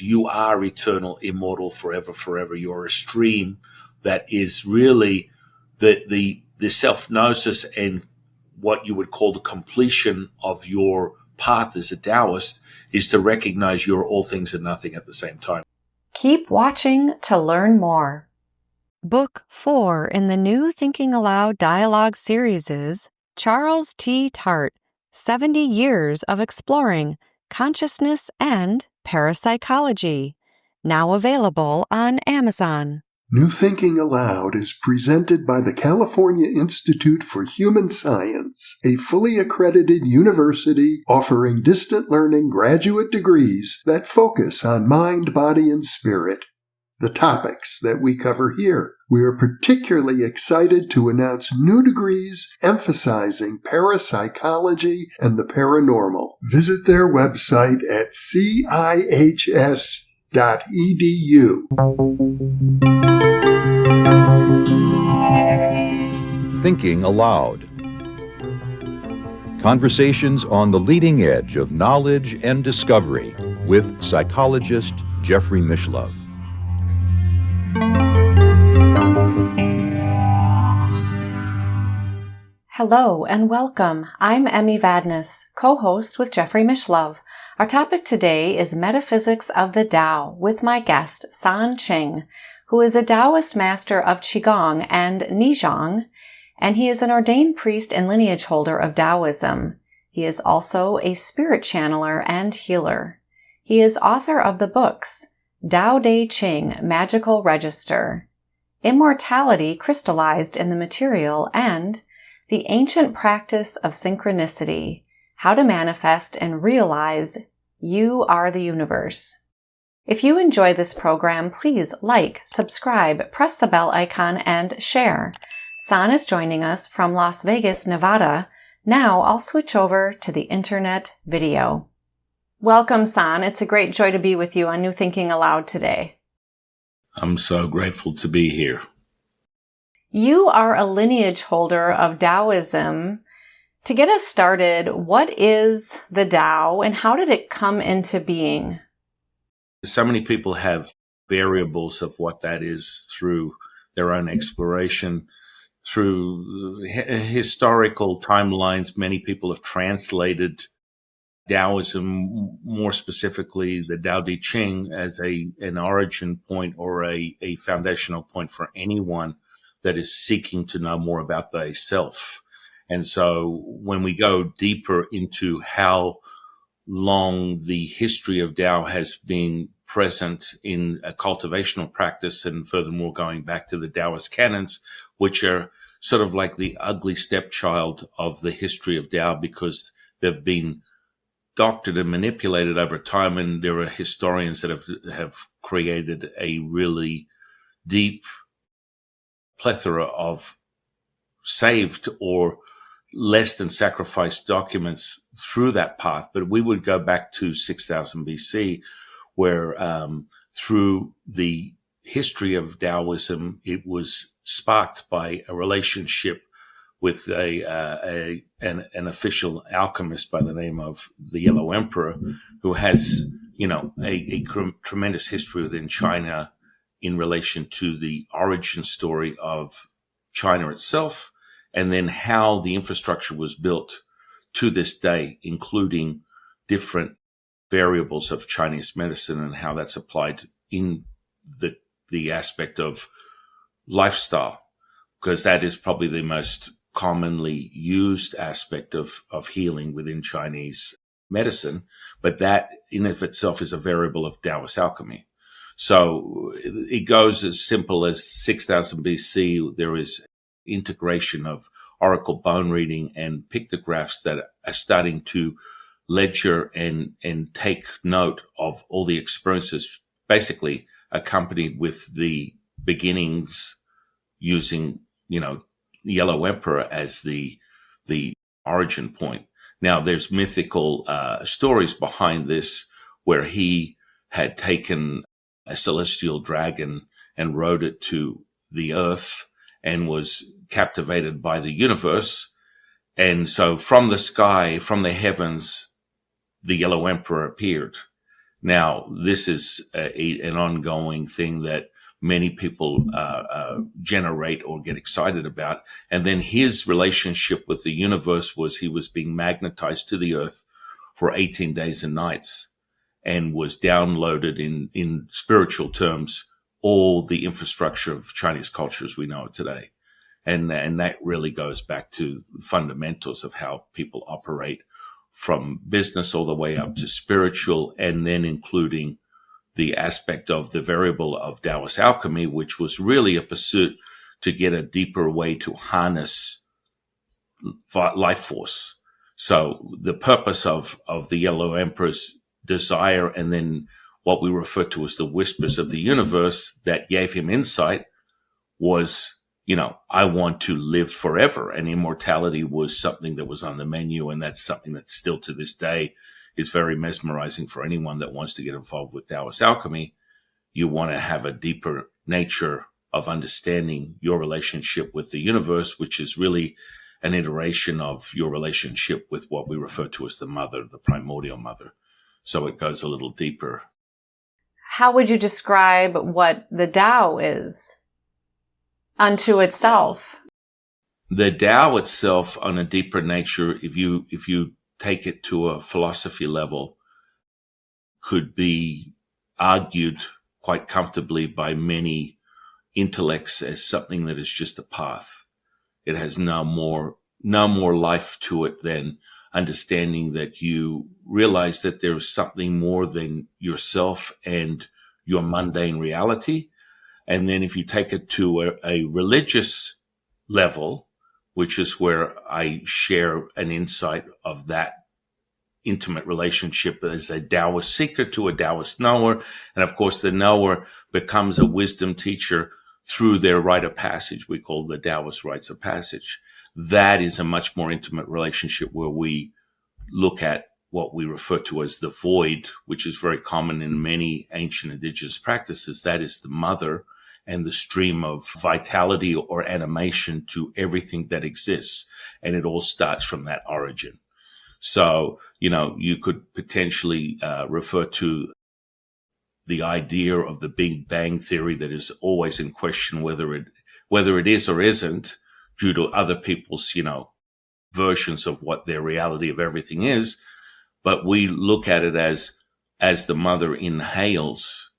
You are eternal, immortal, forever, forever. You're a stream that is really the self-gnosis and what you would call the completion of your path as a Taoist is to recognize you're all things and nothing at the same time. Keep watching to learn more. Book 4 in the new Thinking Aloud dialogue series is Charles T. Tart, 70 Years of Exploring Consciousness and Parapsychology, now available on Amazon. New Thinking Aloud is presented by the California Institute for Human Science, a fully accredited university offering distant learning graduate degrees that focus on mind, body, and spirit. The topics that we cover here. We are particularly excited to announce new degrees emphasizing parapsychology and the paranormal. Visit their website at cihs.edu. Thinking Aloud. Conversations on the leading edge of knowledge and discovery with psychologist Jeffrey Mishlove. Hello and welcome. I'm Emmy Vadnais, co-host with Jeffrey Mishlove. Our topic today is Metaphysics of the Tao with my guest, San Qing, who is a Taoist master of Qigong and Nizhang, and he is an ordained priest and lineage holder of Taoism. He is also a spirit channeler and healer. He is author of the books Tao Te Ching, Magical Register, Immortality Crystallized in the Material, and The Ancient Practice of Synchronicity, How to Manifest and Realize You Are the Universe. If you enjoy this program, please like, subscribe, press the bell icon, and share. San is joining us from Las Vegas, Nevada. Now I'll switch over to the internet video. Welcome, San. It's a great joy to be with you on New Thinking Aloud today. I'm so grateful to be here. You are a lineage holder of Taoism. To get us started, what is the Tao and how did it come into being? So many people have variables of what that is through their own exploration. Through historical timelines, many people have translated Taoism, more specifically the Tao Te Ching, as an origin point or a foundational point for anyone that is seeking to know more about thyself. And so when we go deeper into how long the history of Tao has been present in a cultivational practice, and furthermore going back to the Taoist canons, which are sort of like the ugly stepchild of the history of Tao because they've been doctored and manipulated over time, and there are historians that have created a really deep plethora of saved or less than sacrificed documents through that path. But we would go back to 6000 BC, where through the history of Taoism, it was sparked by a relationship with an official alchemist by the name of the Yellow Emperor, who has, a tremendous history within China in relation to the origin story of China itself, and then how the infrastructure was built to this day, including different variables of Chinese medicine and how that's applied in the aspect of lifestyle, because that is probably the most commonly used aspect of healing within Chinese medicine. But that in of itself is a variable of Taoist alchemy. So it goes as simple as 6000 BC. There is integration of oracle bone reading and pictographs that are starting to ledger and take note of all the experiences, basically accompanied with the beginnings using, Yellow Emperor as the origin point. Now, there's mythical stories behind this where he had taken a celestial dragon and rode it to the earth and was captivated by the universe. And so from the sky, from the heavens, the Yellow Emperor appeared. Now, this is an ongoing thing that many people generate or get excited about. And then his relationship with the universe was he was being magnetized to the earth for 18 days and nights and was downloaded in spiritual terms, all the infrastructure of Chinese culture as we know it today. And that really goes back to the fundamentals of how people operate from business all the way up to spiritual, and then including the aspect of the variable of Taoist alchemy, which was really a pursuit to get a deeper way to harness life force. So the purpose of the Yellow Emperor's desire, and then what we refer to as the whispers of the universe that gave him insight, was, I want to live forever. And immortality was something that was on the menu. And that's something that still to this day is very mesmerizing for anyone that wants to get involved with Taoist alchemy. You want to have a deeper nature of understanding your relationship with the universe, which is really an iteration of your relationship with what we refer to as the mother, the primordial mother. So it goes a little deeper. How would you describe what the Tao is unto itself? The Tao itself, on a deeper nature, if you take it to a philosophy level, could be argued quite comfortably by many intellects as something that is just a path. It has no more life to it than understanding that you realize that there is something more than yourself and your mundane reality. And then if you take it to a religious level, which is where I share an insight of that intimate relationship as a Taoist seeker to a Taoist knower. And of course, the knower becomes a wisdom teacher through their rite of passage. We call the Taoist rites of passage. That is a much more intimate relationship where we look at what we refer to as the void, which is very common in many ancient indigenous practices. That is the mother and the stream of vitality or animation to everything that exists. And it all starts from that origin. So, you could potentially refer to the idea of the Big Bang theory that is always in question, whether it is or isn't, due to other people's, versions of what their reality of everything is. But we look at it as the mother inhales,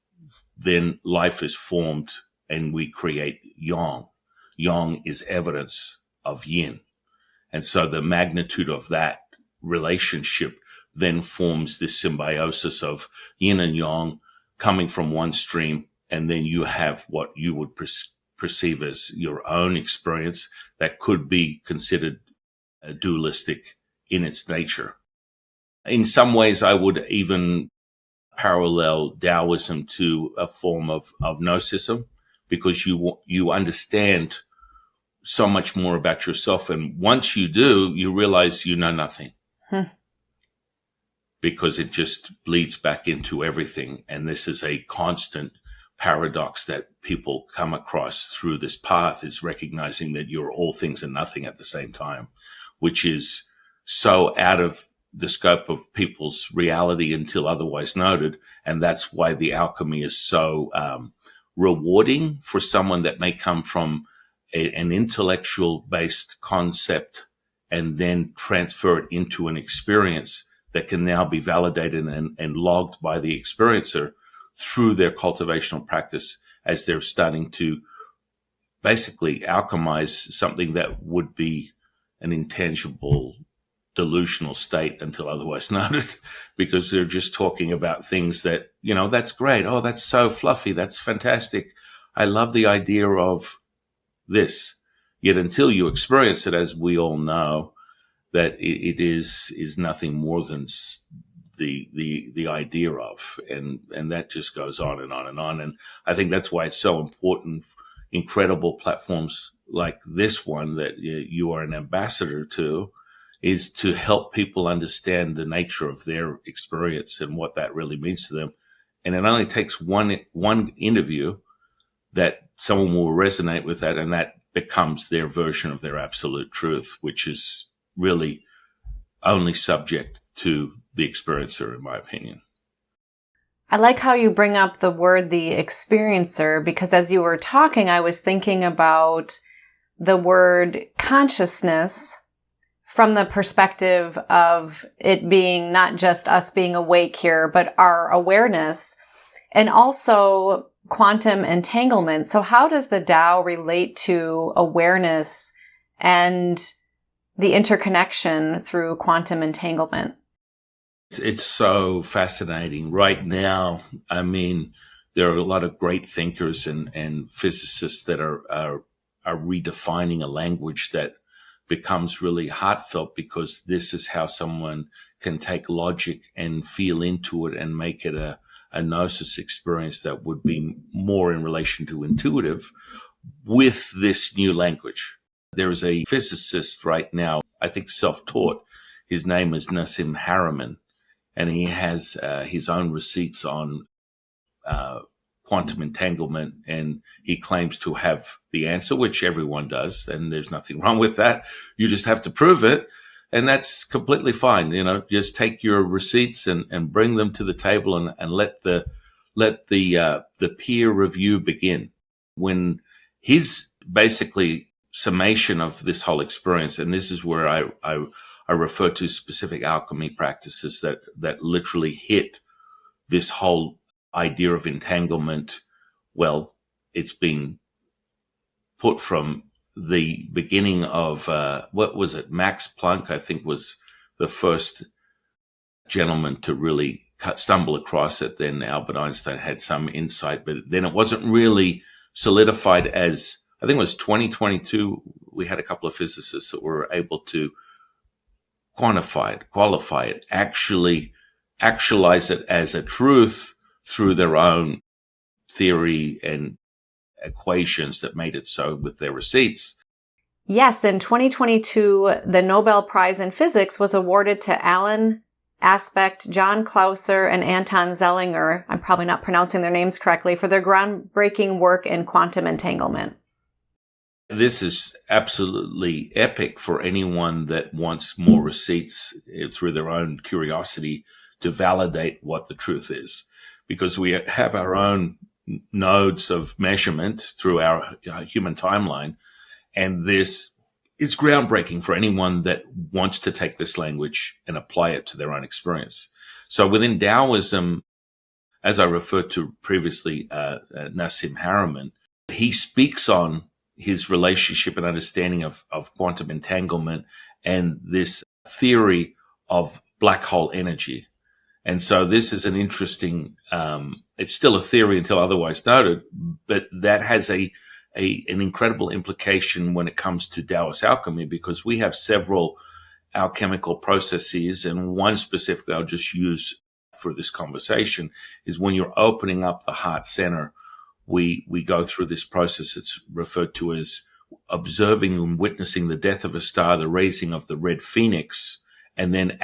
then life is formed and we create yang. Yang is evidence of yin. And so the magnitude of that relationship then forms this symbiosis of yin and yang coming from one stream. And then you have what you would perceive as your own experience that could be considered dualistic in its nature. In some ways, I would even parallel Taoism to a form of Gnosticism, because you understand so much more about yourself. And once you do, you realize you know nothing. Because it just bleeds back into everything. And this is a constant paradox that people come across through this path, is recognizing that you're all things and nothing at the same time, which is so out of the scope of people's reality until otherwise noted. And that's why the alchemy is so rewarding for someone that may come from an intellectual based concept and then transfer it into an experience that can now be validated and logged by the experiencer through their cultivational practice, as they're starting to basically alchemize something that would be an intangible delusional state until otherwise noted, because they're just talking about things that, that's great. Oh, that's so fluffy. That's fantastic. I love the idea of this. Yet until you experience it, as we all know, that it is nothing more than the idea of, and that just goes on and on and on. And I think that's why it's so important. Incredible platforms like this one that you are an ambassador to, is to help people understand the nature of their experience and what that really means to them. And it only takes one interview that someone will resonate with that, and that becomes their version of their absolute truth, which is really only subject to the experiencer, in my opinion. I like how you bring up the word the experiencer, because as you were talking, I was thinking about the word consciousness from the perspective of it being not just us being awake here, but our awareness, and also quantum entanglement. So how does the Tao relate to awareness and the interconnection through quantum entanglement? It's so fascinating. Right now, I mean, there are a lot of great thinkers and physicists that are redefining a language that becomes really heartfelt, because this is how someone can take logic and feel into it and make it a gnosis experience that would be more in relation to intuitive with this new language. There is a physicist right now, I think self-taught. His name is Nassim Haramein, and he has his own receipts on quantum entanglement, and he claims to have the answer, which everyone does, and there's nothing wrong with that. You just have to prove it, and that's completely fine. Just take your receipts and bring them to the table and let the peer review begin. When his basically summation of this whole experience, and this is where I refer to specific alchemy practices that literally hit this whole idea of entanglement. Well, it's been put from the beginning of, what was it? Max Planck, I think, was the first gentleman to really stumble across it. Then Albert Einstein had some insight, but then it wasn't really solidified as, I think it was 2022. We had a couple of physicists that were able to quantify it, qualify it, actualize it as a truth through their own theory and equations that made it so with their receipts. Yes, in 2022, the Nobel Prize in Physics was awarded to Alan Aspect, John Clauser, and Anton Zellinger, I'm probably not pronouncing their names correctly, for their groundbreaking work in quantum entanglement. This is absolutely epic for anyone that wants more receipts through their own curiosity to validate what the truth is, because we have our own nodes of measurement through our human timeline. And this is groundbreaking for anyone that wants to take this language and apply it to their own experience. So within Taoism, as I referred to previously, Nassim Haramein, he speaks on his relationship and understanding of quantum entanglement and this theory of black hole energy. And so this is an interesting, it's still a theory until otherwise noted, but that has an incredible implication when it comes to Taoist alchemy, because we have several alchemical processes, and one specifically I'll just use for this conversation is when you're opening up the heart center. We go through this process. It's referred to as observing and witnessing the death of a star, the raising of the red phoenix, and then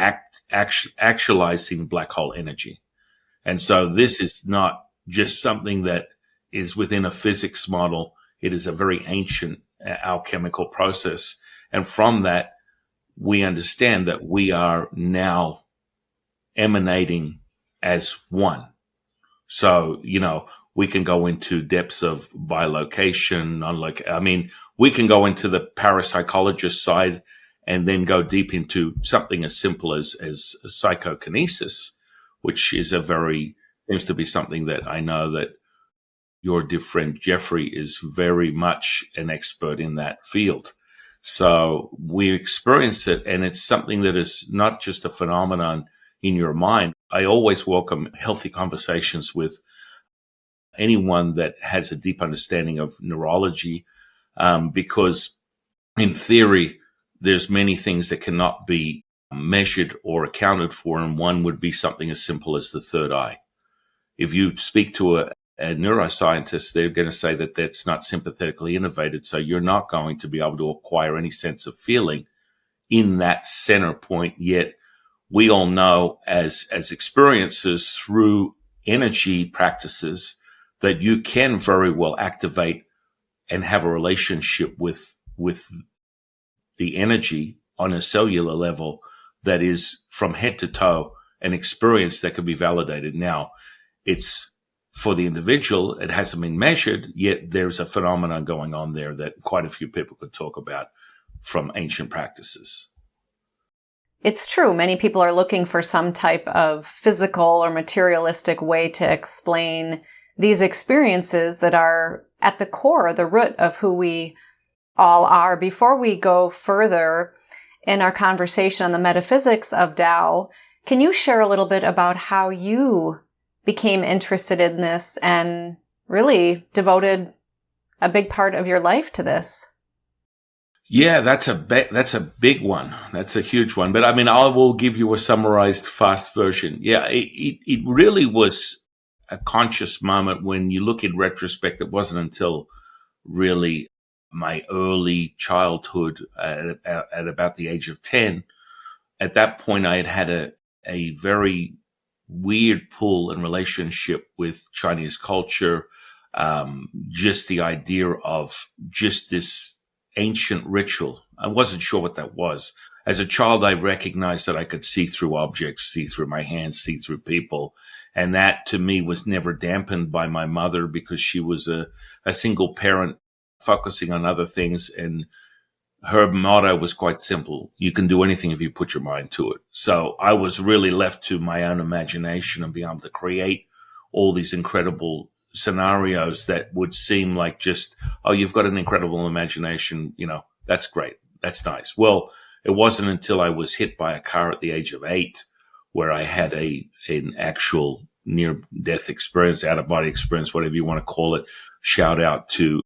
actualizing black hole energy. And so this is not just something that is within a physics model. It is a very ancient alchemical process. And from that, we understand that we are now emanating as one. So, we can go into depths of bilocation, we can go into the parapsychologist side and then go deep into something as simple as psychokinesis, which is seems to be something that I know that your dear friend Jeffrey is very much an expert in that field. So we experience it, and it's something that is not just a phenomenon in your mind. I always welcome healthy conversations with anyone that has a deep understanding of neurology, because in theory, there's many things that cannot be measured or accounted for, and one would be something as simple as the third eye. If you speak to a neuroscientist, they're going to say that that's not sympathetically innervated, so you're not going to be able to acquire any sense of feeling in that center point. Yet we all know as experiences through energy practices that you can very well activate and have a relationship with the energy on a cellular level that is from head to toe an experience that can be validated. Now, it's for the individual, it hasn't been measured, yet there's a phenomenon going on there that quite a few people could talk about from ancient practices. It's true. Many people are looking for some type of physical or materialistic way to explain these experiences that are at the core, the root of who we all are. Before we go further in our conversation on the metaphysics of Tao, can you share a little bit about how you became interested in this and really devoted a big part of your life to this? Yeah, that's a big one. That's a huge one. But I mean, I will give you a summarized fast version. Yeah, it really was a conscious moment. When you look in retrospect, it wasn't until really my early childhood at about the age of 10. At that point, I had a very weird pull and relationship with Chinese culture. Just the idea of just this ancient ritual. I wasn't sure what that was. As a child, I recognized that I could see through objects, see through my hands, see through people. And that to me was never dampened by my mother, because she was a single parent focusing on other things. And her motto was quite simple: you can do anything if you put your mind to it. So I was really left to my own imagination and being able to create all these incredible scenarios that would seem like just, oh, you've got an incredible imagination, that's great, that's nice. Well, it wasn't until I was hit by a car at the age of 8 where I had an actual near-death experience, out-of-body experience, whatever you want to call it. Shout out to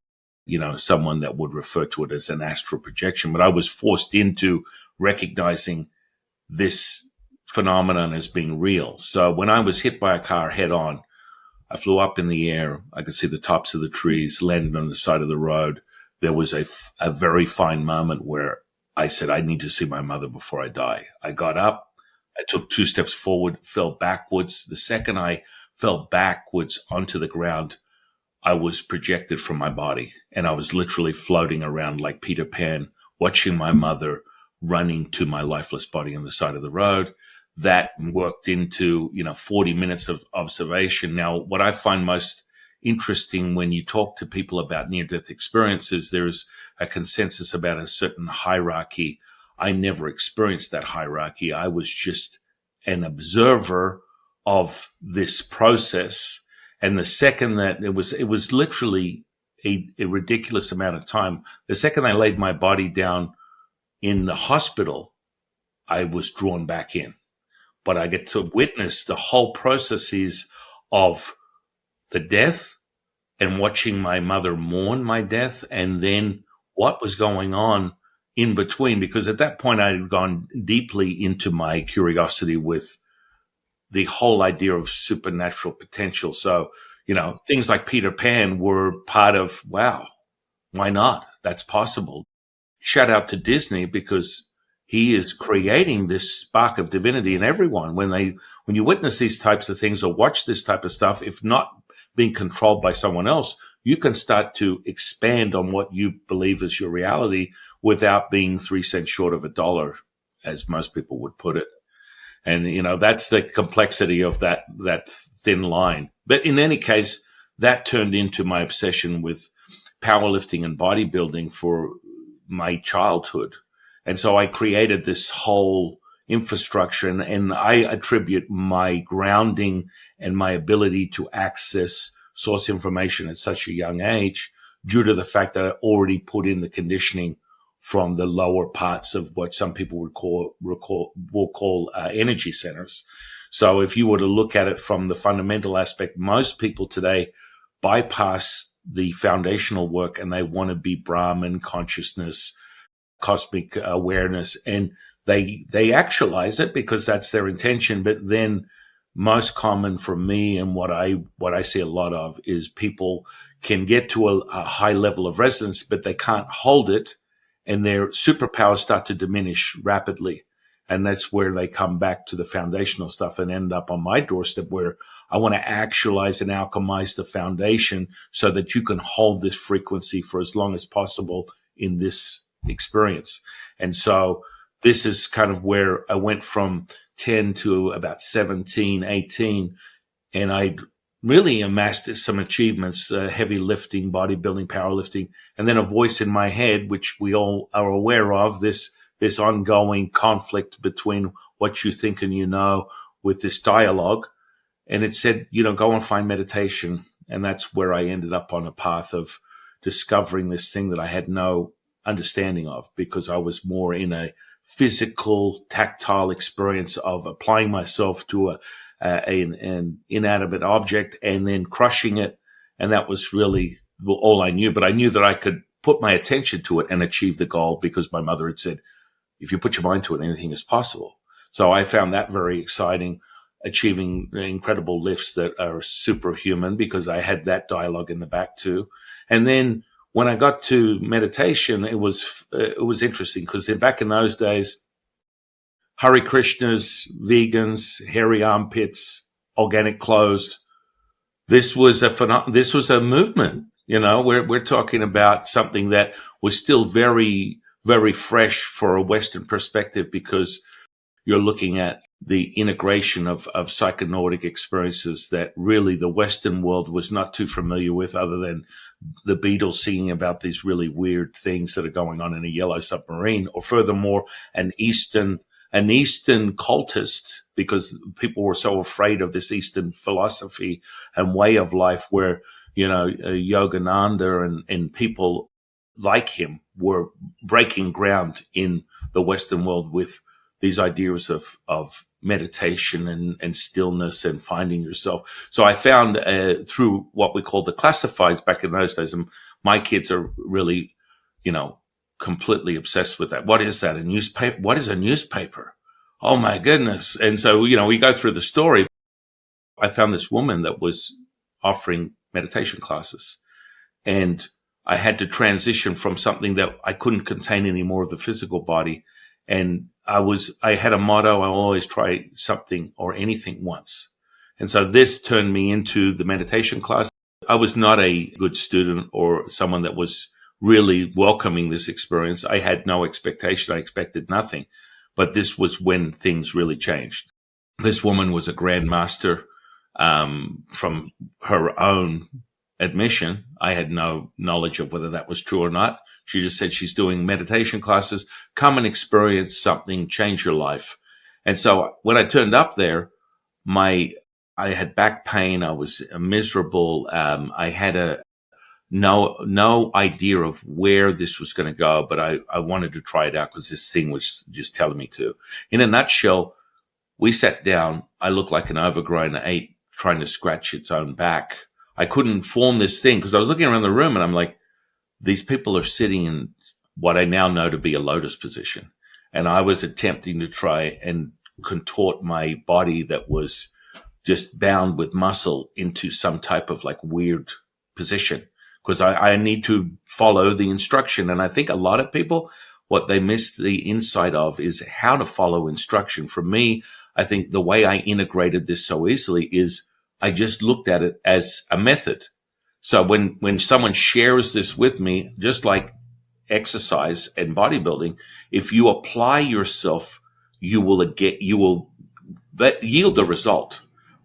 someone that would refer to it as an astral projection. But I was forced into recognizing this phenomenon as being real. So when I was hit by a car head on, I flew up in the air. I could see the tops of the trees, landed on the side of the road. There was a very fine moment where I said, I need to see my mother before I die. I got up. I took 2 steps forward, fell backwards. The second I fell backwards onto the ground, I was projected from my body, and I was literally floating around like Peter Pan, watching my mother running to my lifeless body on the side of the road. That worked into, 40 minutes of observation. Now, what I find most interesting when you talk to people about near-death experiences, there's a consensus about a certain hierarchy. I never experienced that hierarchy. I was just an observer of this process. And the second that it was literally a ridiculous amount of time. The second I laid my body down in the hospital, I was drawn back in. But I get to witness the whole processes of the death and watching my mother mourn my death, and then what was going on in between. Because at that point, I had gone deeply into my curiosity with the whole idea of supernatural potential. So, things like Peter Pan were part of, wow, why not? That's possible. Shout out to Disney, because he is creating this spark of divinity in everyone. When you witness these types of things or watch this type of stuff, if not being controlled by someone else, you can start to expand on what you believe is your reality without being 3 cents short of $1, as most people would put it. And, that's the complexity of that thin line. But in any case, that turned into my obsession with powerlifting and bodybuilding for my childhood. And so I created this whole infrastructure, and I attribute my grounding and my ability to access source information at such a young age due to the fact that I already put in the conditioning from the lower parts of what some people would call energy centers. So if you were to look at it from the fundamental aspect, most people today bypass the foundational work and they want to be Brahman consciousness, cosmic awareness, and they actualize it because that's their intention. But then most common for me, and what I see a lot of, is people can get to a high level of resonance, but they can't hold it, and their superpowers start to diminish rapidly. And that's where they come back to the foundational stuff and end up on my doorstep, where I want to actualize and alchemize the foundation so that you can hold this frequency for as long as possible in this experience. And so this is kind of where I went from 10 to about 17, 18. And I really amassed some achievements, heavy lifting, bodybuilding, powerlifting, and then a voice in my head, which we all are aware of, this ongoing conflict between what you think and you know with this dialogue. And it said, go and find meditation. And that's where I ended up on a path of discovering this thing that I had no understanding of, because I was more in a physical, tactile experience of applying myself to an inanimate object and then crushing it. And that was really all I knew. But I knew that I could put my attention to it and achieve the goal, because my mother had said, if you put your mind to it, anything is possible. So I found that very exciting, achieving incredible lifts that are superhuman, because I had that dialogue in the back too. And then when I got to meditation, it was interesting, because back in those days, Hare Krishnas, vegans, hairy armpits, organic clothes. This was a movement. We're talking about something that was still very, very fresh for a Western perspective, because you're looking at the integration of psychonautic experiences that really the Western world was not too familiar with, other than the Beatles singing about these really weird things that are going on in a yellow submarine, or furthermore, an Eastern cultist, because people were so afraid of this Eastern philosophy and way of life, where, Yogananda and people like him were breaking ground in the Western world with these ideas of meditation and stillness and finding yourself. So I found through what we call the classifieds back in those days, and my kids are really, completely obsessed with that. What is that? A newspaper? What is a newspaper? Oh my goodness. And so, we go through the story. I found this woman that was offering meditation classes, and I had to transition from something that I couldn't contain anymore of the physical body. And I had a motto: I'll always try something or anything once. And so this turned me into the meditation class. I was not a good student or someone that was really welcoming this experience. I had no expectation. I expected nothing. But this was when things really changed. This woman was a grandmaster from her own admission. I had no knowledge of whether that was true or not. She just said she's doing meditation classes. Come and experience something, change your life. And so when I turned up there, I had back pain. I was miserable. I had no idea of where this was going to go, but I wanted to try it out because this thing was just telling me to. In a nutshell, we sat down. I looked like an overgrown ape trying to scratch its own back. I couldn't form this thing because I was looking around the room and I'm like, these people are sitting in what I now know to be a lotus position. And I was attempting to try and contort my body that was just bound with muscle into some type of like weird position, because I need to follow the instruction. And I think a lot of people, what they miss the insight of is how to follow instruction. For me, I think the way I integrated this so easily is I just looked at it as a method. So when someone shares this with me, just like exercise and bodybuilding, if you apply yourself, you will yield a result.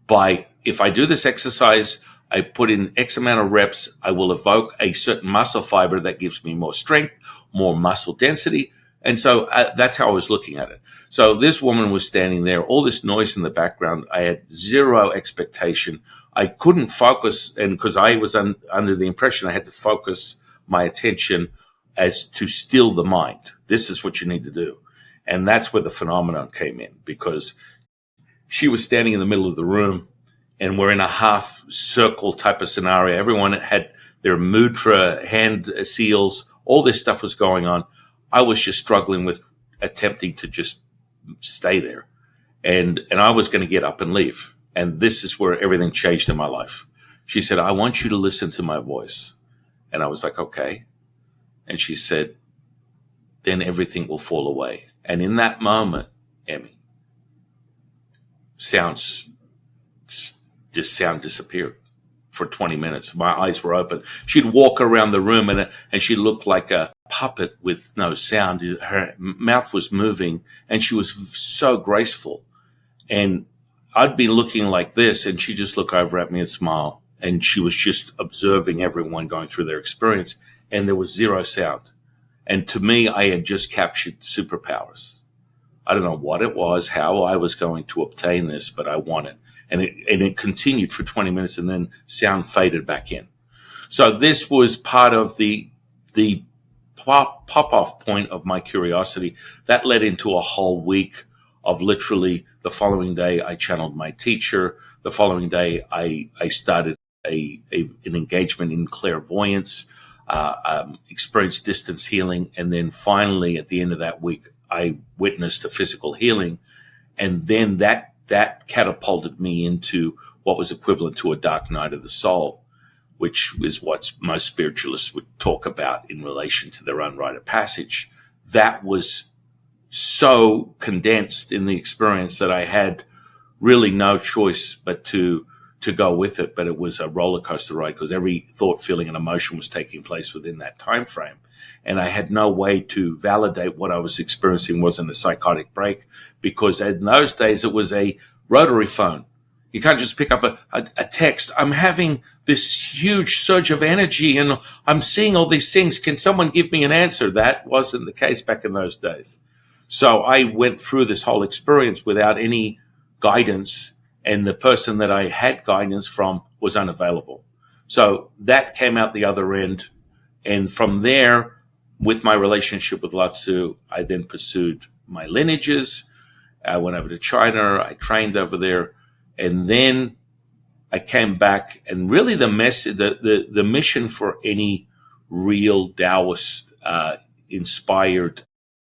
If I do this exercise, I put in X amount of reps, I will evoke a certain muscle fiber that gives me more strength, more muscle density. And so that's how I was looking at it. So this woman was standing there, all this noise in the background. I had zero expectation. I couldn't focus, and because I was under the impression I had to focus my attention as to still the mind. This is what you need to do. And that's where the phenomenon came in, because she was standing in the middle of the room and we're in a half circle type of scenario. Everyone had their mudra, hand seals, all this stuff was going on. I was just struggling with attempting to just stay there. And I was going to get up and leave. And this is where everything changed in my life. She said, I want you to listen to my voice. And I was like, okay. And she said, then everything will fall away. And in that moment, Emmy, sound disappeared for 20 minutes. My eyes were open. She'd walk around the room and she looked like a puppet with no sound. Her mouth was moving and she was so graceful. And I'd been looking like this, and she'd just look over at me and smile. And she was just observing everyone going through their experience, and there was zero sound. And to me, I had just captured superpowers. I don't know what it was, how I was going to obtain this, but I wanted. And it continued for 20 minutes, and then sound faded back in. So this was part of the pop-off point of my curiosity. That led into a whole week of literally the following day I channeled my teacher. The following day I started an engagement in clairvoyance, experienced distance healing, and then finally at the end of that week I witnessed a physical healing, and then that catapulted me into what was equivalent to a dark night of the soul, which is what most spiritualists would talk about in relation to their own rite of passage. That was so condensed in the experience that I had really no choice but to go with it. But it was a roller coaster ride, because every thought, feeling, and emotion was taking place within that time frame. And I had no way to validate what I was experiencing wasn't a psychotic break, because in those days it was a rotary phone. You can't just pick up a text. I'm having this huge surge of energy and I'm seeing all these things. Can someone give me an answer? That wasn't the case back in those days. So I went through this whole experience without any guidance, and the person that I had guidance from was unavailable. So that came out the other end. And from there, with my relationship with Lao-Tzu, I then pursued my lineages. I went over to China. I trained over there. And then I came back, and really the mission for any real Taoist inspired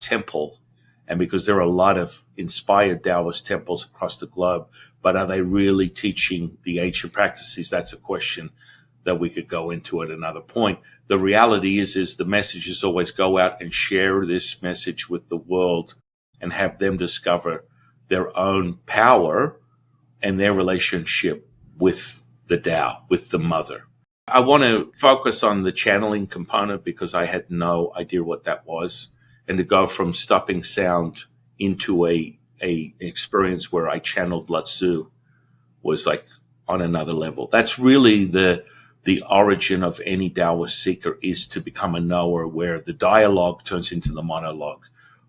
temple, and because there are a lot of inspired Taoist temples across the globe, but are they really teaching the ancient practices? That's a question that we could go into at another point. The reality is the message is always go out and share this message with the world and have them discover their own power and their relationship with the Tao, with the mother. I want to focus on the channeling component because I had no idea what that was. And to go from stopping sound into a experience where I channeled Lao-Tzu was like on another level. That's really the origin of any Taoist seeker, is to become a knower, where the dialogue turns into the monologue,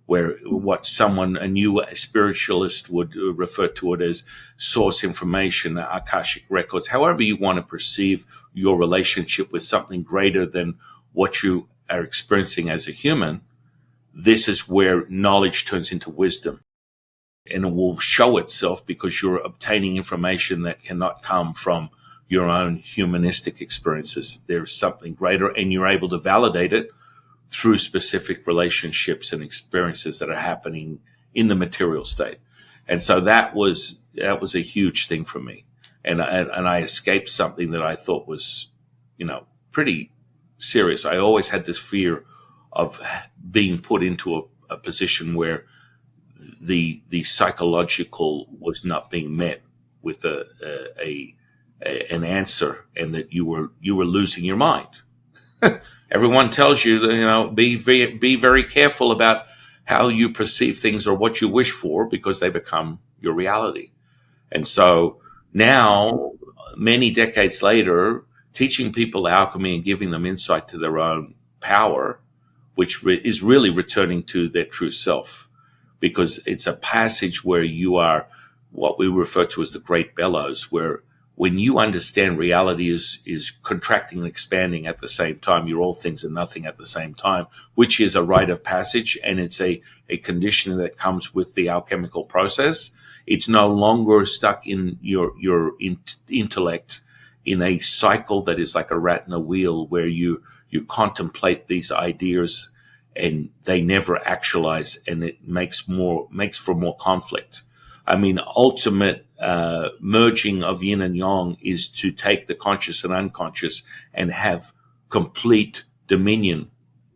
where what a new spiritualist would refer to it as source information, Akashic records, however you want to perceive your relationship with something greater than what you are experiencing as a human. This is where knowledge turns into wisdom, and it will show itself because you're obtaining information that cannot come from your own humanistic experiences. There's something greater, and you're able to validate it through specific relationships and experiences that are happening in the material state. And so that was a huge thing for me. And I escaped something that I thought was, pretty serious. I always had this fear of being put into a position where the psychological was not being met with an answer, and that you were losing your mind. Everyone tells you that, be very careful about how you perceive things or what you wish for, because they become your reality. And so now, many decades later, teaching people alchemy and giving them insight to their own power, which is really returning to their true self, because it's a passage where you are what we refer to as the great bellows, where when you understand reality is contracting and expanding at the same time, you're all things and nothing at the same time, which is a rite of passage, and it's a condition that comes with the alchemical process. It's no longer stuck in your intellect in a cycle that is like a rat in a wheel, where you contemplate these ideas and they never actualize, and it makes for more conflict. I mean, ultimate merging of yin and yang is to take the conscious and unconscious and have complete dominion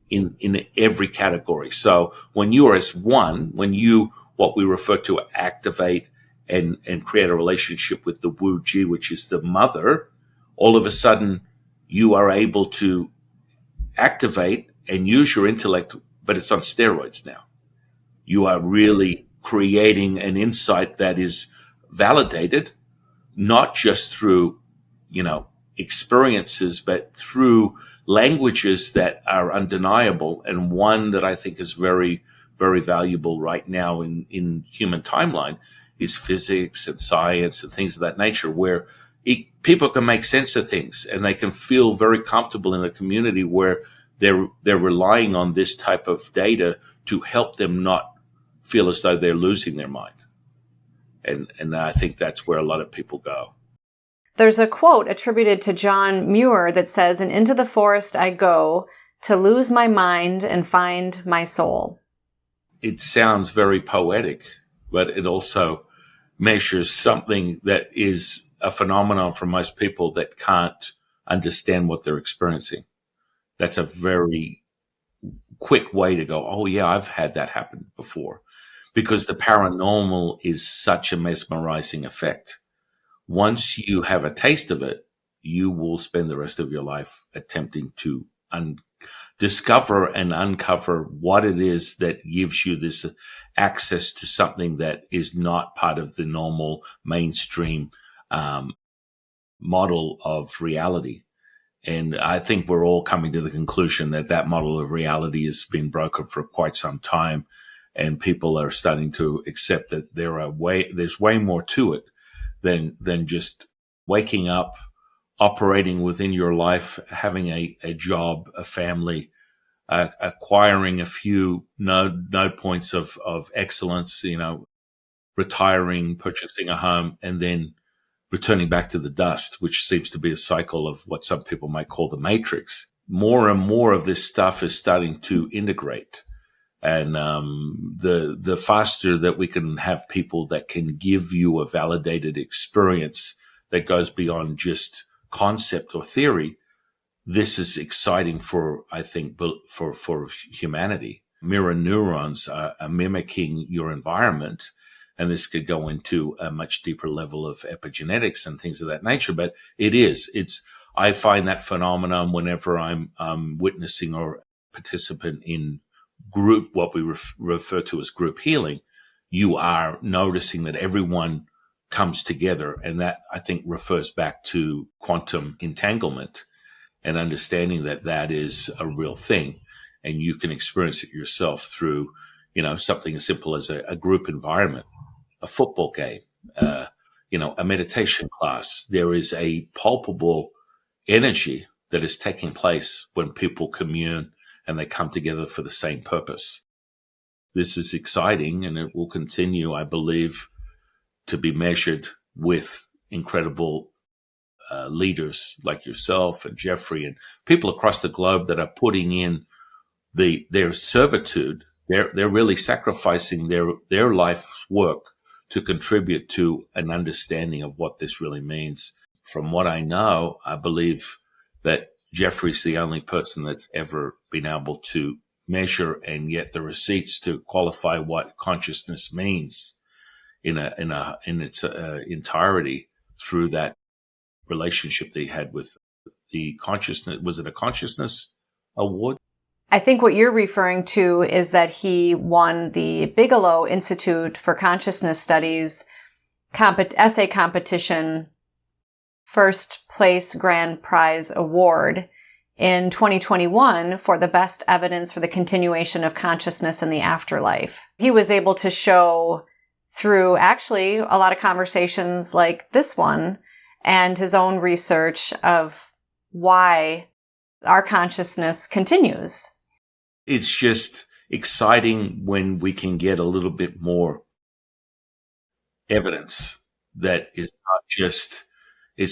in every category. So when you are as one, when you, what we refer to, activate and create a relationship with the Wu Ji, which is the mother, all of a sudden you are able to activate and use your intellect, but it's on steroids now. You are really creating an insight that is validated, not just through, experiences, but through languages that are undeniable. And one that I think is very, very valuable right now in human timeline is physics and science and things of that nature, where people can make sense of things and they can feel very comfortable in a community where they're relying on this type of data to help them not feel as though they're losing their mind. And I think that's where a lot of people go. There's a quote attributed to John Muir that says, "And into the forest I go to lose my mind and find my soul." It sounds very poetic, but it also measures something that is a phenomenon for most people that can't understand what they're experiencing. That's a very quick way to go, oh yeah, I've had that happen before, because the paranormal is such a mesmerizing effect. Once you have a taste of it, you will spend the rest of your life attempting to discover and uncover what it is that gives you this access to something that is not part of the normal mainstream model of reality. And I think we're all coming to the conclusion that that model of reality has been broken for quite some time, and people are starting to accept that there's way more to it than just waking up, operating within your life, having a job, a family, acquiring a few node points of excellence, retiring, purchasing a home, and then returning back to the dust, which seems to be a cycle of what some people might call the matrix. More and more of this stuff is starting to integrate. And the faster that we can have people that can give you a validated experience that goes beyond just concept or theory, this is exciting for, I think, for humanity. Mirror neurons are mimicking your environment, and this could go into a much deeper level of epigenetics and things of that nature. But I find that phenomenon whenever I'm witnessing or participant in group, what we refer to as group healing. You are noticing that everyone comes together, and that, I think, refers back to quantum entanglement and understanding that that is a real thing, and you can experience it yourself through, something as simple as a group environment, a football game, a meditation class. There is a palpable energy that is taking place when people commune and they come together for the same purpose. This is exciting, and it will continue, I believe, to be measured with incredible leaders like yourself and Jeffrey and people across the globe that are putting in their servitude. They're really sacrificing their life's work to contribute to an understanding of what this really means. From what I know, I believe that Jeffrey's the only person that's ever been able to measure and get the receipts to qualify what consciousness means in its entirety through that relationship that he had with the consciousness. Was it a consciousness award? I think what you're referring to is that he won the Bigelow Institute for Consciousness Studies essay competition first place grand prize award in 2021 for the best evidence for the continuation of consciousness in the afterlife. He was able to show through actually a lot of conversations like this one and his own research of why our consciousness continues. It's just exciting when we can get a little bit more evidence that it's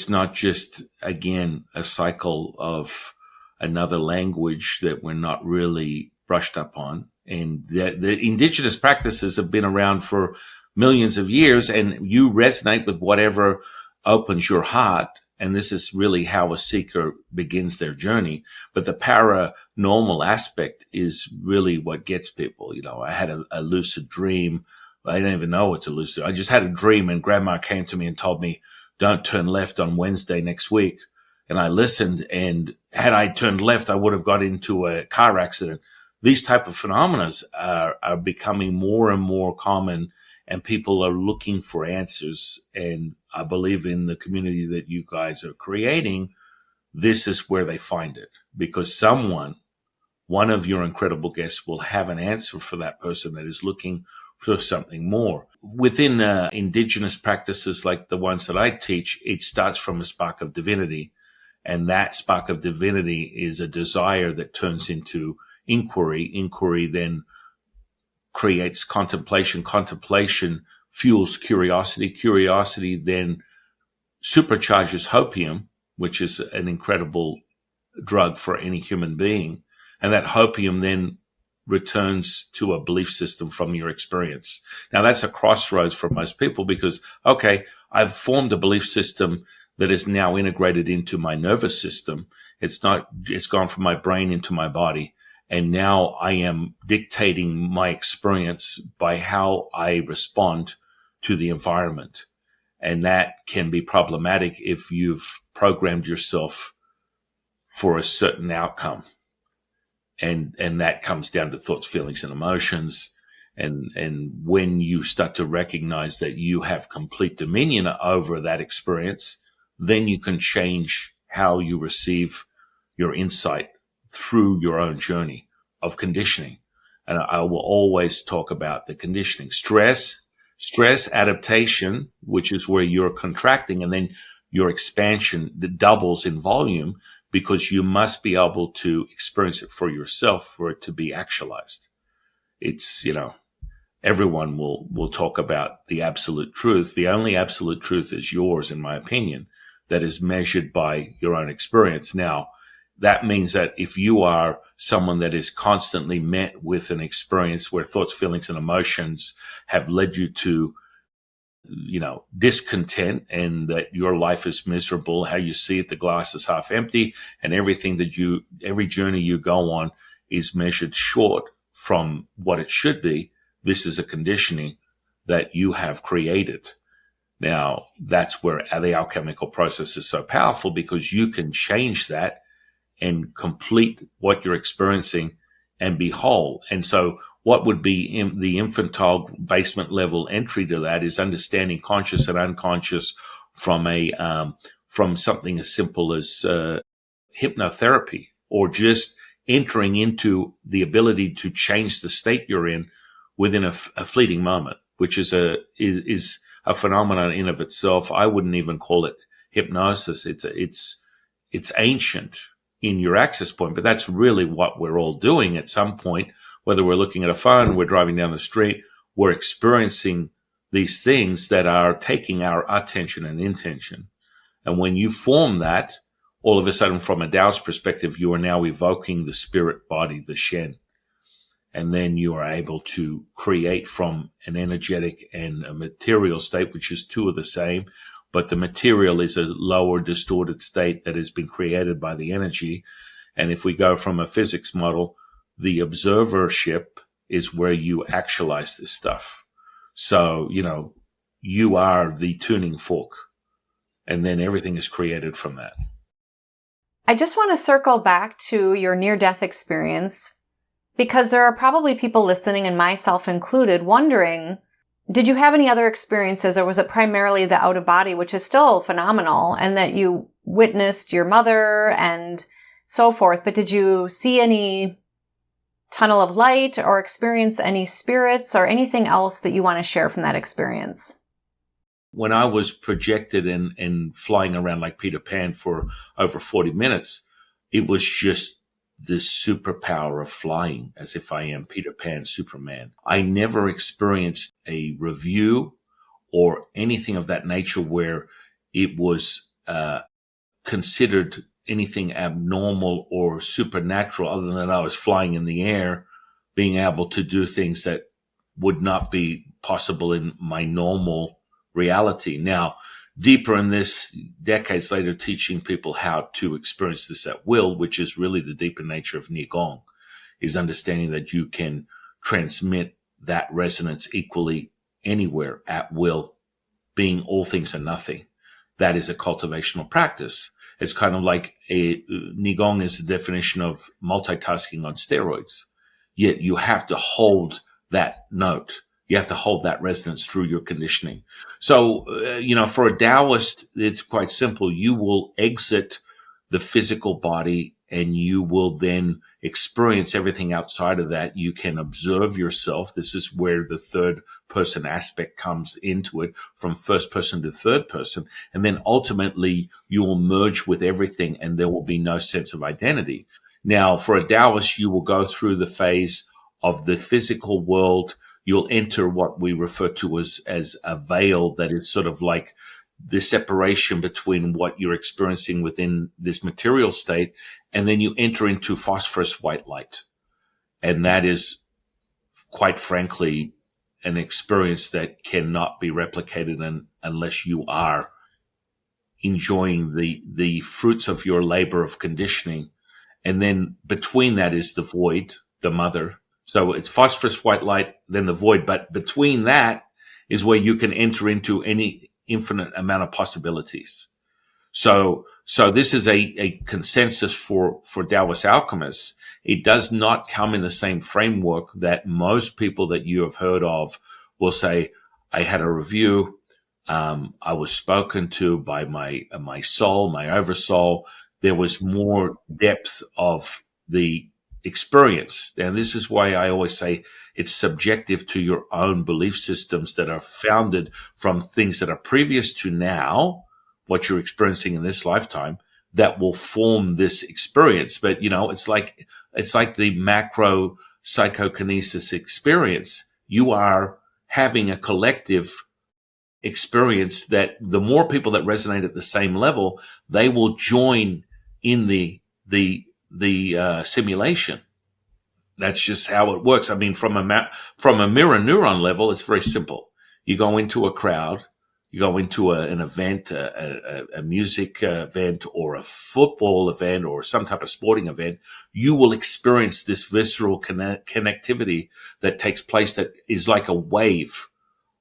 not just, again, a cycle of another language that we're not really brushed up on. And the indigenous practices have been around for millions of years, and you resonate with whatever opens your heart. And this is really how a seeker begins their journey. But the paranormal aspect is really what gets people. I had a lucid dream. I didn't even know it's a lucid. I just had a dream, and Grandma came to me and told me, "Don't turn left on Wednesday next week." And I listened, and had I turned left, I would have got into a car accident. These type of phenomena are becoming more and more common, and people are looking for answers. And I believe in the community that you guys are creating, this is where they find it, because one of your incredible guests will have an answer for that person that is looking for something more. Within indigenous practices like the ones that I teach, it starts from a spark of divinity. And that spark of divinity is a desire that turns into inquiry. Inquiry then creates contemplation. Contemplation fuels curiosity. Curiosity then supercharges hopium, which is an incredible drug for any human being. And that hopium then returns to a belief system from your experience. Now, that's a crossroads for most people because, okay, I've formed a belief system that is now integrated into my nervous system. It's gone from my brain into my body. And now I am dictating my experience by how I respond to the environment. And that can be problematic if you've programmed yourself for a certain outcome. And that comes down to thoughts, feelings, and emotions. And when you start to recognize that you have complete dominion over that experience, then you can change how you receive your insight through your own journey of conditioning. And I will always talk about the conditioning. Stress, adaptation, which is where you're contracting, and then your expansion that doubles in volume, because you must be able to experience it for yourself for it to be actualized. It's, everyone will talk about the absolute truth. The only absolute truth is yours, in my opinion, that is measured by your own experience. Now, that means that if you are someone that is constantly met with an experience where thoughts, feelings, and emotions have led you to discontent, and that your life is miserable, how you see it, the glass is half empty, and every journey you go on is measured short from what it should be. This is a conditioning that you have created. Now, that's where the alchemical process is so powerful, because you can change that and complete what you're experiencing and be whole. And so what would be in the infantile basement level entry to that is understanding conscious and unconscious from something as simple as hypnotherapy, or just entering into the ability to change the state you're in within a fleeting moment, which is a phenomenon in of itself. I wouldn't even call it hypnosis. It's ancient in your access point, but that's really what we're all doing at some point. Whether we're looking at a phone, we're driving down the street, we're experiencing these things that are taking our attention and intention. And when you form that, all of a sudden, from a Taoist perspective, you are now evoking the spirit body, the Shen. And then you are able to create from an energetic and a material state, which is two of the same. But the material is a lower distorted state that has been created by the energy. And if we go from a physics model, the observership is where you actualize this stuff. So, you are the tuning fork, and then everything is created from that. I just want to circle back to your near-death experience, because there are probably people listening, and myself included, wondering, did you have any other experiences, or was it primarily the out-of-body, which is still phenomenal, and that you witnessed your mother and so forth, but did you see any tunnel of light or experience any spirits or anything else that you want to share from that experience? When I was projected and flying around like Peter Pan for over 40 minutes, it was just the superpower of flying, as if I am Peter Pan, Superman. I never experienced a review or anything of that nature where it was considered anything abnormal or supernatural, other than I was flying in the air, being able to do things that would not be possible in my normal reality. Now, deeper in this, decades later, teaching people how to experience this at will, which is really the deeper nature of Qigong, is understanding that you can transmit that resonance equally anywhere at will, being all things and nothing. That is a cultivational practice. It's kind of like Qigong is the definition of multitasking on steroids. Yet you have to hold that note You have to hold that resonance through your conditioning. So, for a Taoist, it's quite simple. You will exit the physical body and you will then experience everything outside of that. You can observe yourself. This is where the third person aspect comes into it, from first person to third person. And then ultimately you will merge with everything and there will be no sense of identity. Now, for a Taoist, you will go through the phase of the physical world. You'll enter what we refer to as a veil that is sort of like the separation between what you're experiencing within this material state, and then you enter into phosphorus white light. And that is, quite frankly, an experience that cannot be replicated unless you are enjoying the fruits of your labor of conditioning. And then between that is the void, the mother. So it's phosphorus white light, then the void. But between that is where you can enter into any infinite amount of possibilities. So this is a consensus for Taoist alchemists. It does not come in the same framework that most people that you have heard of will say, I had a review. I was spoken to by my soul, my oversoul. There was more depth of the experience. And this is why I always say it's subjective to your own belief systems that are founded from things that are previous to now, what you're experiencing in this lifetime, that will form this experience. But, it's like the macro psychokinesis experience. You are having a collective experience that the more people that resonate at the same level, they will join in the simulation. That's just how it works. I mean, from a mirror neuron level, it's very simple. You go into a crowd, you go into an event, a music event, or a football event, or some type of sporting event. You will experience this visceral connectivity that takes place, that is like a wave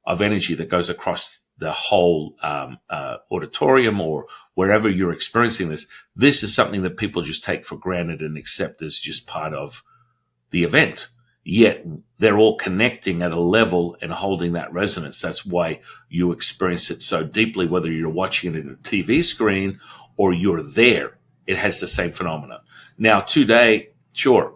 of energy that goes across the whole auditorium or wherever you're experiencing this. This is something that people just take for granted and accept as just part of the event. Yet they're all connecting at a level and holding that resonance. That's why you experience it so deeply, whether you're watching it in a TV screen or you're there. It has the same phenomena. Now, today, sure,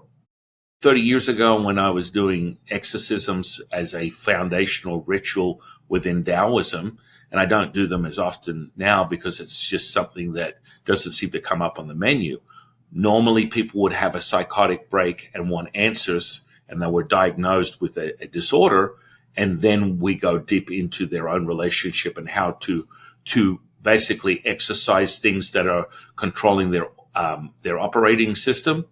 30 years ago when I was doing exorcisms as a foundational ritual within Taoism, and I don't do them as often now because it's just something that doesn't seem to come up on the menu. Normally, people would have a psychotic break and want answers, and they were diagnosed with a disorder, and then we go deep into their own relationship and how to basically exercise things that are controlling their operating system.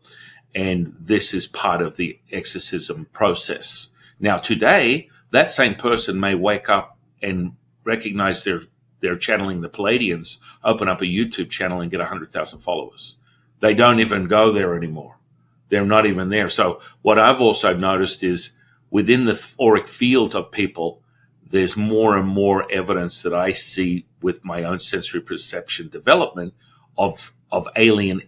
And this is part of the exorcism process. Now, today, that same person may wake up and recognize they're channeling the Palladians, open up a YouTube channel and get 100,000 followers. They don't even go there anymore. They're not even there. So what I've also noticed is within the auric field of people, there's more and more evidence that I see with my own sensory perception development of alien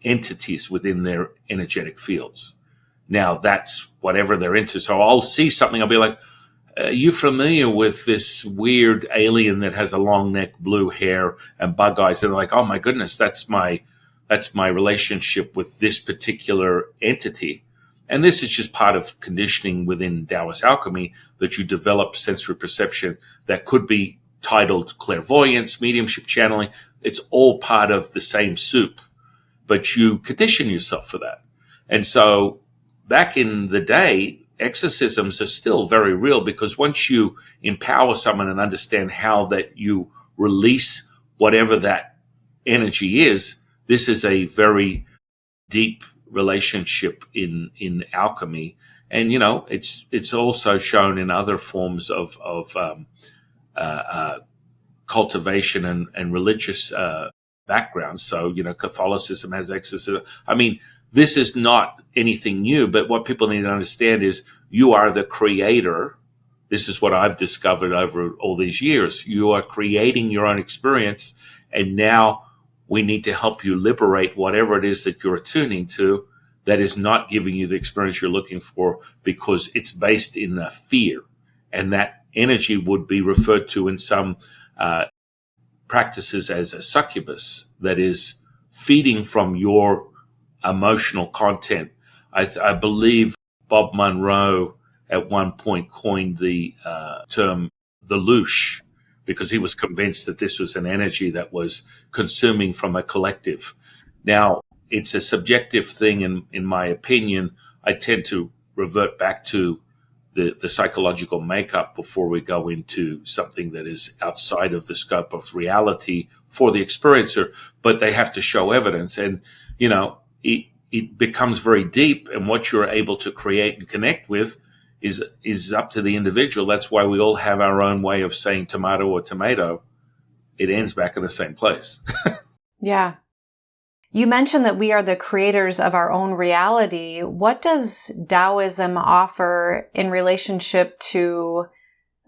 entities within their energetic fields. Now, that's whatever they're into. So I'll see something, I'll be like, are you familiar with this weird alien that has a long neck, blue hair, and bug eyes? And they're like, oh my goodness, that's my relationship with this particular entity. And this is just part of conditioning within Taoist alchemy, that you develop sensory perception that could be titled clairvoyance, mediumship, channeling. It's all part of the same soup, but you condition yourself for that. And so back in the day, exorcisms are still very real, because once you empower someone and understand how that you release whatever that energy is, this is a very deep relationship in alchemy. And, it's also shown in other forms of cultivation and religious backgrounds. So, Catholicism has exorcism. I mean, this is not anything new, but what people need to understand is you are the creator. This is what I've discovered over all these years. You are creating your own experience, and now we need to help you liberate whatever it is that you're attuning to that is not giving you the experience you're looking for, because it's based in a fear. And that energy would be referred to in some practices as a succubus, that is feeding from your emotional content. I believe Bob Monroe at one point coined the term the loosh, because he was convinced that this was an energy that was consuming from a collective. Now, it's a subjective thing, in my opinion. I tend to revert back to the psychological makeup before we go into something that is outside of the scope of reality for the experiencer, but they have to show evidence. And, it becomes very deep, and what you're able to create and connect with is up to the individual. That's why we all have our own way of saying tomato or tomato. It ends back in the same place. Yeah. You mentioned that we are the creators of our own reality. What does Taoism offer in relationship to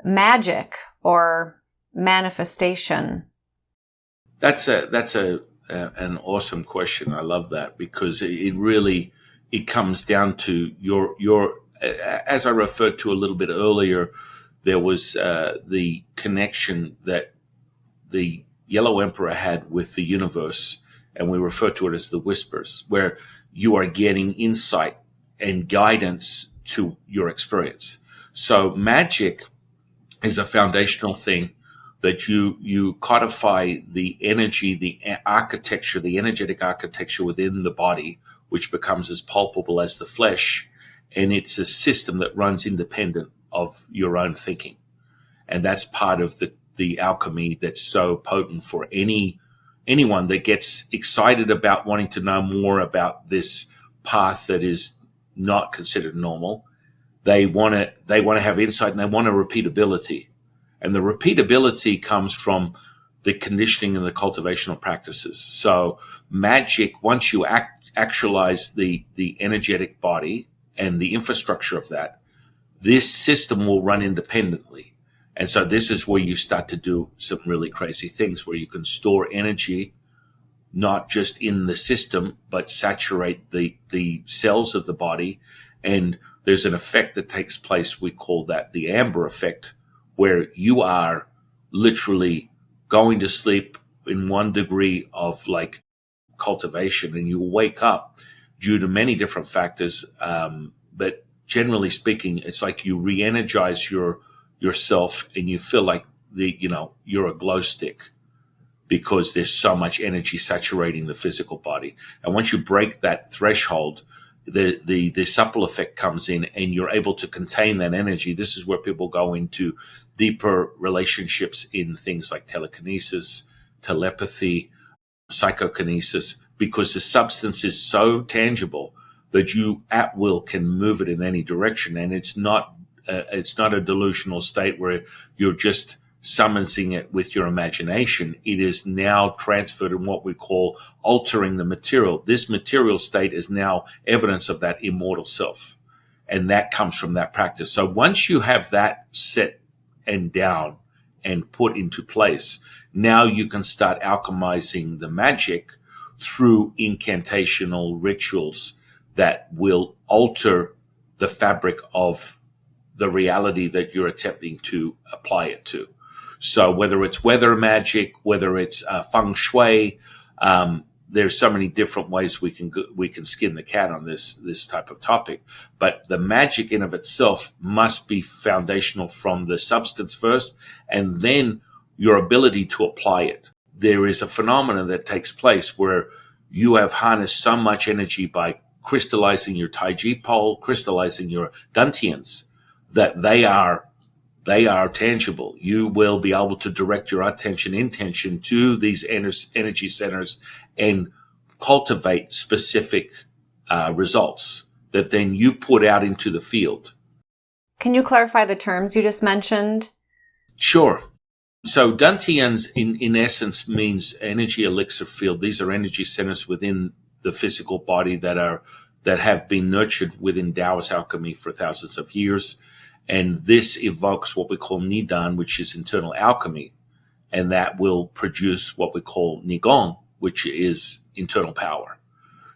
magic or manifestation? That's an awesome question. I love that, because it comes down to your as I referred to a little bit earlier. There was the connection that the Yellow Emperor had with the universe, and we refer to it as the whispers, where you are getting insight and guidance to your experience. So magic is a foundational thing that you codify the energy, the architecture, the energetic architecture within the body, which becomes as palpable as the flesh. And it's a system that runs independent of your own thinking. And that's part of the alchemy that's so potent for anyone that gets excited about wanting to know more about this path that is not considered normal. They want to have insight, and they want a repeatability. And the repeatability comes from the conditioning and the cultivational practices. So magic, once you actualize the energetic body and the infrastructure of that, this system will run independently. And so this is where you start to do some really crazy things, where you can store energy, not just in the system, but saturate the cells of the body. And there's an effect that takes place. We call that the amber effect, where you are literally going to sleep in 1 degree of like cultivation, and you wake up due to many different factors. But generally speaking, it's like you re-energize yourself, and you feel like you're a glow stick, because there's so much energy saturating the physical body. And once you break that threshold, the supple effect comes in, and you're able to contain that energy. This is where people go into deeper relationships in things like telekinesis, telepathy, psychokinesis, because the substance is so tangible that you at will can move it in any direction. And it's not a delusional state where you're just summoning it with your imagination. It is now transferred in what we call altering the material. This material state is now evidence of that immortal self. And that comes from that practice. So once you have that set and down and put into place, now you can start alchemizing the magic through incantational rituals that will alter the fabric of the reality that you're attempting to apply it to. So whether it's weather magic, whether it's feng shui, there's so many different ways we can skin the cat on this type of topic. But the magic in of itself must be foundational from the substance first, and then your ability to apply it. There is a phenomenon that takes place where you have harnessed so much energy by crystallizing your Taiji pole, crystallizing your Dantians, that they are tangible. You will be able to direct your attention, intention to these energy centers and cultivate specific results that then you put out into the field. Can you clarify the terms you just mentioned? Sure. So Dantians in essence means energy elixir field. These are energy centers within the physical body that have been nurtured within Taoist alchemy for thousands of years. And this evokes what we call Nidan, which is internal alchemy. And that will produce what we call Nigong, which is internal power.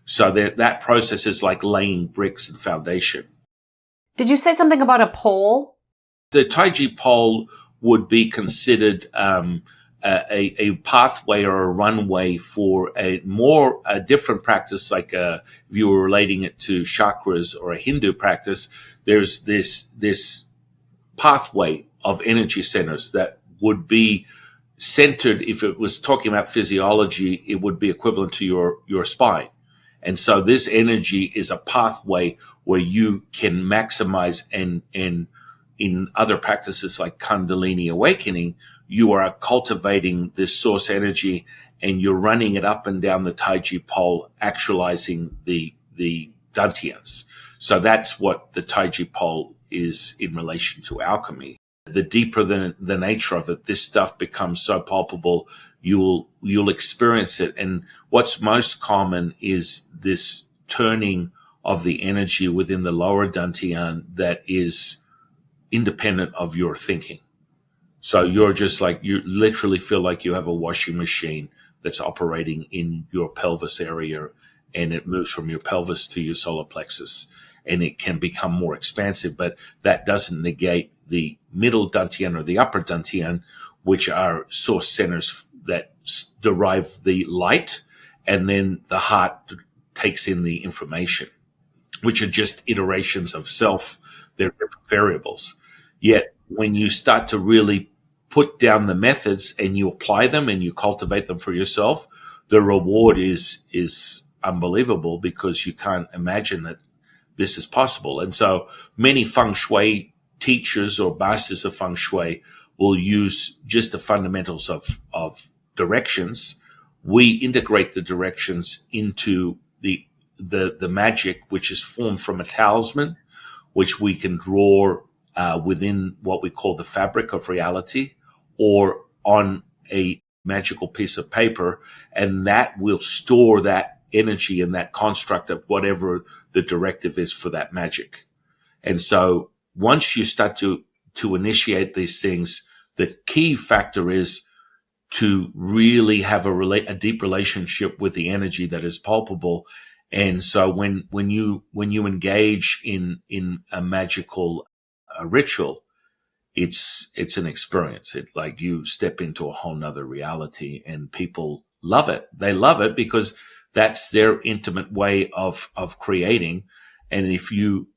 So that process is like laying bricks and foundation. Did you say something about a pole? The Taiji pole would be considered a pathway or a runway for a different practice, like if you were relating it to chakras or a Hindu practice. There's this pathway of energy centers that would be centered. If it was talking about physiology, it would be equivalent to your spine. And so this energy is a pathway where you can maximize, and in other practices like Kundalini awakening, you are cultivating this source energy and you're running it up and down the Taiji pole, actualizing the dantians. So that's what the Taiji pole is in relation to alchemy. The deeper the nature of it, this stuff becomes so palpable, you'll experience it. And what's most common is this turning of the energy within the lower dantian that is independent of your thinking. So you're just like, you literally feel like you have a washing machine that's operating in your pelvis area, and it moves from your pelvis to your solar plexus, and it can become more expansive, but that doesn't negate the middle dantian or the upper dantian, which are source centers that derive the light, and then the heart takes in the information, which are just iterations of self. They're different variables. Yet when you start to really put down the methods and you apply them and you cultivate them for yourself, the reward is unbelievable, because you can't imagine that this is possible. And so many feng shui teachers or masters of feng shui will use just the fundamentals of directions. We integrate the directions into the magic, which is formed from a talisman, which we can draw within what we call the fabric of reality, or on a magical piece of paper, and that will store that energy and that construct of whatever the directive is for that magic. And so once you start to initiate these things, the key factor is to really have a deep relationship with the energy that is palpable. And so when you engage in a magical ritual, it's an experience. It, like, you step into a whole nother reality, and people love it. They love it because that's their intimate way of creating. And if you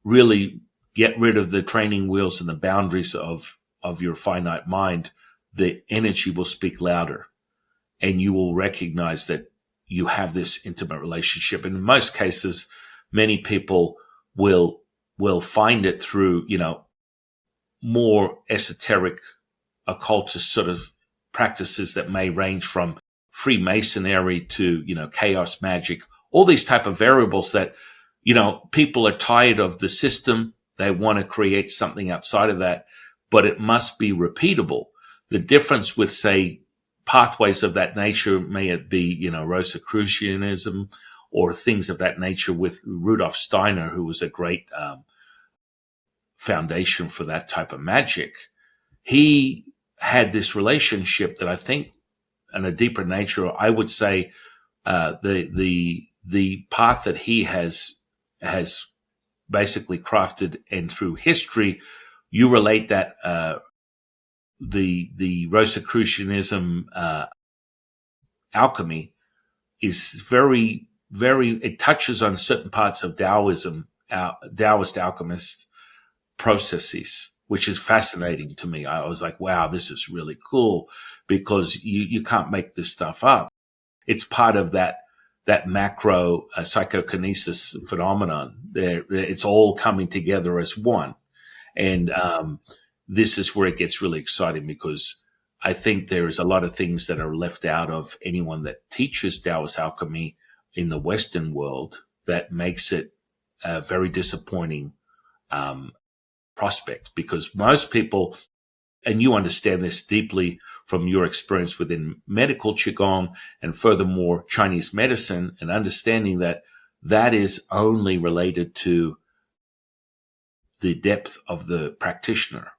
really get rid of the training wheels and the boundaries of your finite mind, the energy will speak louder, and you will recognize that you have this intimate relationship. And in most cases, many people will find it through, more esoteric, occultist sort of practices that may range from Freemasonry to, chaos magic, all these type of variables that, people are tired of the system. They want to create something outside of that, but it must be repeatable. The difference with, say, pathways of that nature, may it be, Rosicrucianism or things of that nature with Rudolf Steiner, who was a great foundation for that type of magic. He had this relationship that I think, on a deeper nature, I would say, the path that he has basically crafted, and through history, you relate that the Rosicrucianism alchemy is very, very, it touches on certain parts of Taoism, Taoist alchemist processes, which is fascinating to me. I was like, wow, this is really cool, because you can't make this stuff up. It's part of that macro psychokinesis phenomenon. It's all coming together as one. And this is where it gets really exciting, because I think there is a lot of things that are left out of anyone that teaches Taoist alchemy in the Western world that makes it a very disappointing prospect, because most people, and you understand this deeply from your experience within medical Qigong and furthermore Chinese medicine, and understanding that that is only related to the depth of the practitioner,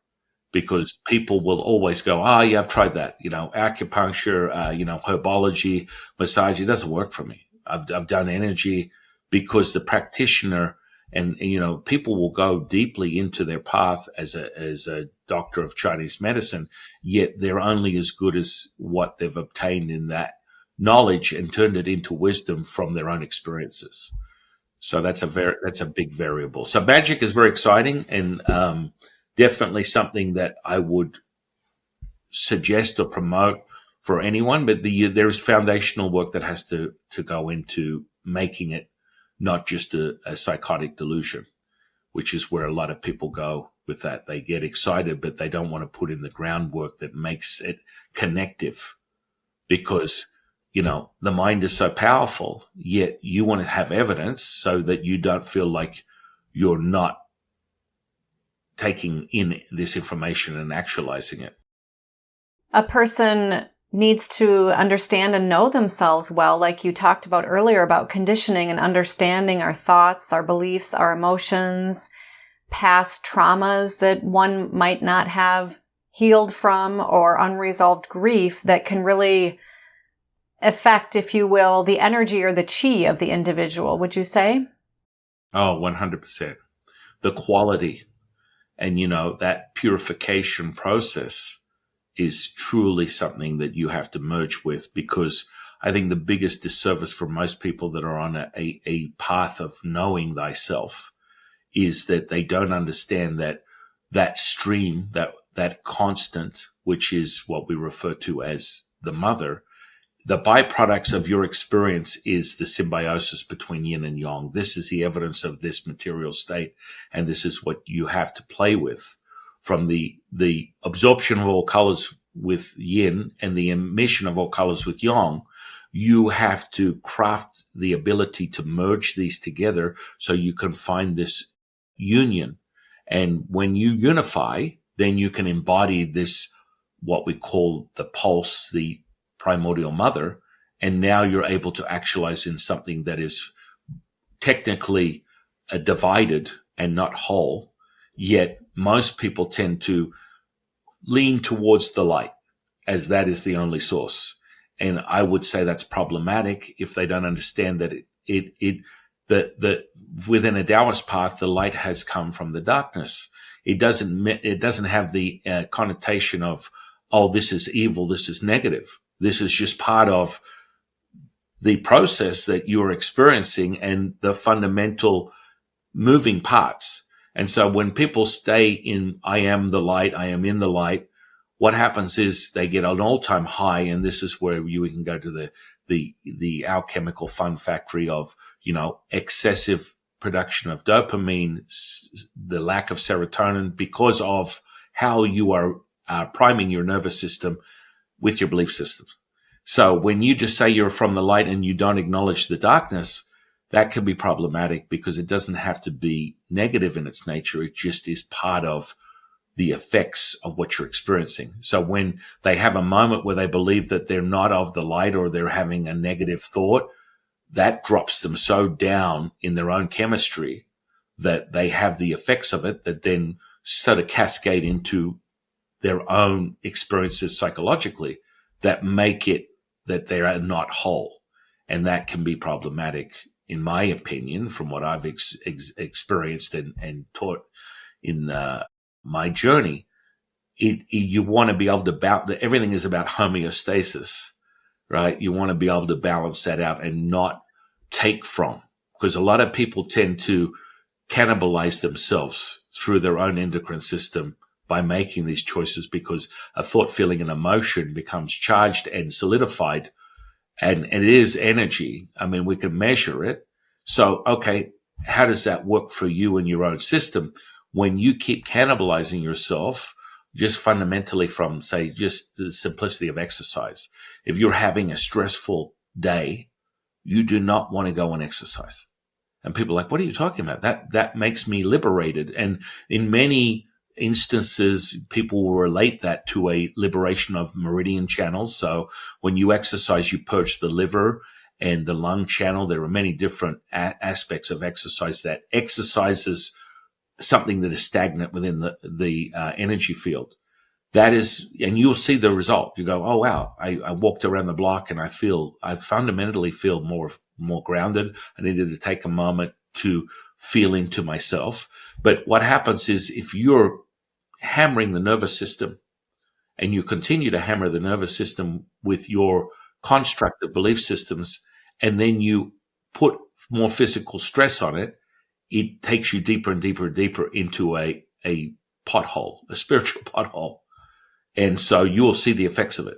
because people will always go, yeah, I've tried that, acupuncture, herbology, massage, it doesn't work for me. I've done energy, because the practitioner And people will go deeply into their path as a doctor of Chinese medicine, yet they're only as good as what they've obtained in that knowledge and turned it into wisdom from their own experiences. So that's a big variable. So magic is very exciting, and definitely something that I would suggest or promote for anyone. But there's foundational work that has to go into making it not just a psychotic delusion, which is where a lot of people go with that. They get excited, but they don't want to put in the groundwork that makes it connective, because the mind is so powerful, yet you want to have evidence so that you don't feel like you're not taking in this information and actualizing it. A person needs to understand and know themselves well, like you talked about earlier about conditioning and understanding our thoughts, our beliefs, our emotions, past traumas that one might not have healed from, or unresolved grief that can really affect, if you will, the energy or the chi of the individual, would you say? Oh, 100%. The quality and, that purification process is truly something that you have to merge with, because I think the biggest disservice for most people that are on a path of knowing thyself is that they don't understand that stream, that constant, which is what we refer to as the mother. The byproducts of your experience is the symbiosis between yin and yang. This is the evidence of this material state, and this is what you have to play with. From the absorption of all colors with yin and the emission of all colors with yang, you have to craft the ability to merge these together so you can find this union. And when you unify, then you can embody this, what we call the pulse, the primordial mother, and now you're able to actualize in something that is technically divided and not whole. Yet most people tend to lean towards the light, as that is the only source. And I would say that's problematic if they don't understand that within a Taoist path, the light has come from the darkness. It doesn't have the connotation of, oh, this is evil, this is negative. This is just part of the process that you're experiencing and the fundamental moving parts. And so when people stay in, I am the light, I am in the light, what happens is they get an all-time high, and this is where you can go to the alchemical fun factory of, excessive production of dopamine, the lack of serotonin, because of how you are priming your nervous system with your belief systems. So when you just say you're from the light and you don't acknowledge the darkness, that can be problematic, because it doesn't have to be negative in its nature. It just is part of the effects of what you're experiencing. So when they have a moment where they believe that they're not of the light, or they're having a negative thought, that drops them so down in their own chemistry that they have the effects of it that then sort of cascade into their own experiences psychologically that make it that they are not whole. And that can be problematic, in my opinion, from what I've experienced and taught in my journey. You want to be able to balance. Everything is about homeostasis, right? You want to be able to balance that out and not take from, because a lot of people tend to cannibalize themselves through their own endocrine system by making these choices, because a thought, feeling, and emotion becomes charged and solidified, and it is energy. I mean, we can measure it. So, okay, how does that work for you in your own system when you keep cannibalizing yourself just fundamentally from, say, just the simplicity of exercise? If you're having a stressful day, you do not want to go and exercise. And people are like, what are you talking about? That makes me liberated. And in many instances, people will relate that to a liberation of meridian channels. So when you exercise, you purge the liver and the lung channel. There are many different aspects of exercise that exercises something that is stagnant within the energy field. That is, and you'll see the result. You go, oh, wow, I walked around the block and I fundamentally feel more grounded. I needed to take a moment to feel into myself. But what happens is if you're hammering the nervous system and you continue to hammer the nervous system with your construct of belief systems, and then you put more physical stress on it, it takes you deeper and deeper and deeper into a pothole, a spiritual pothole. And so you will see the effects of it.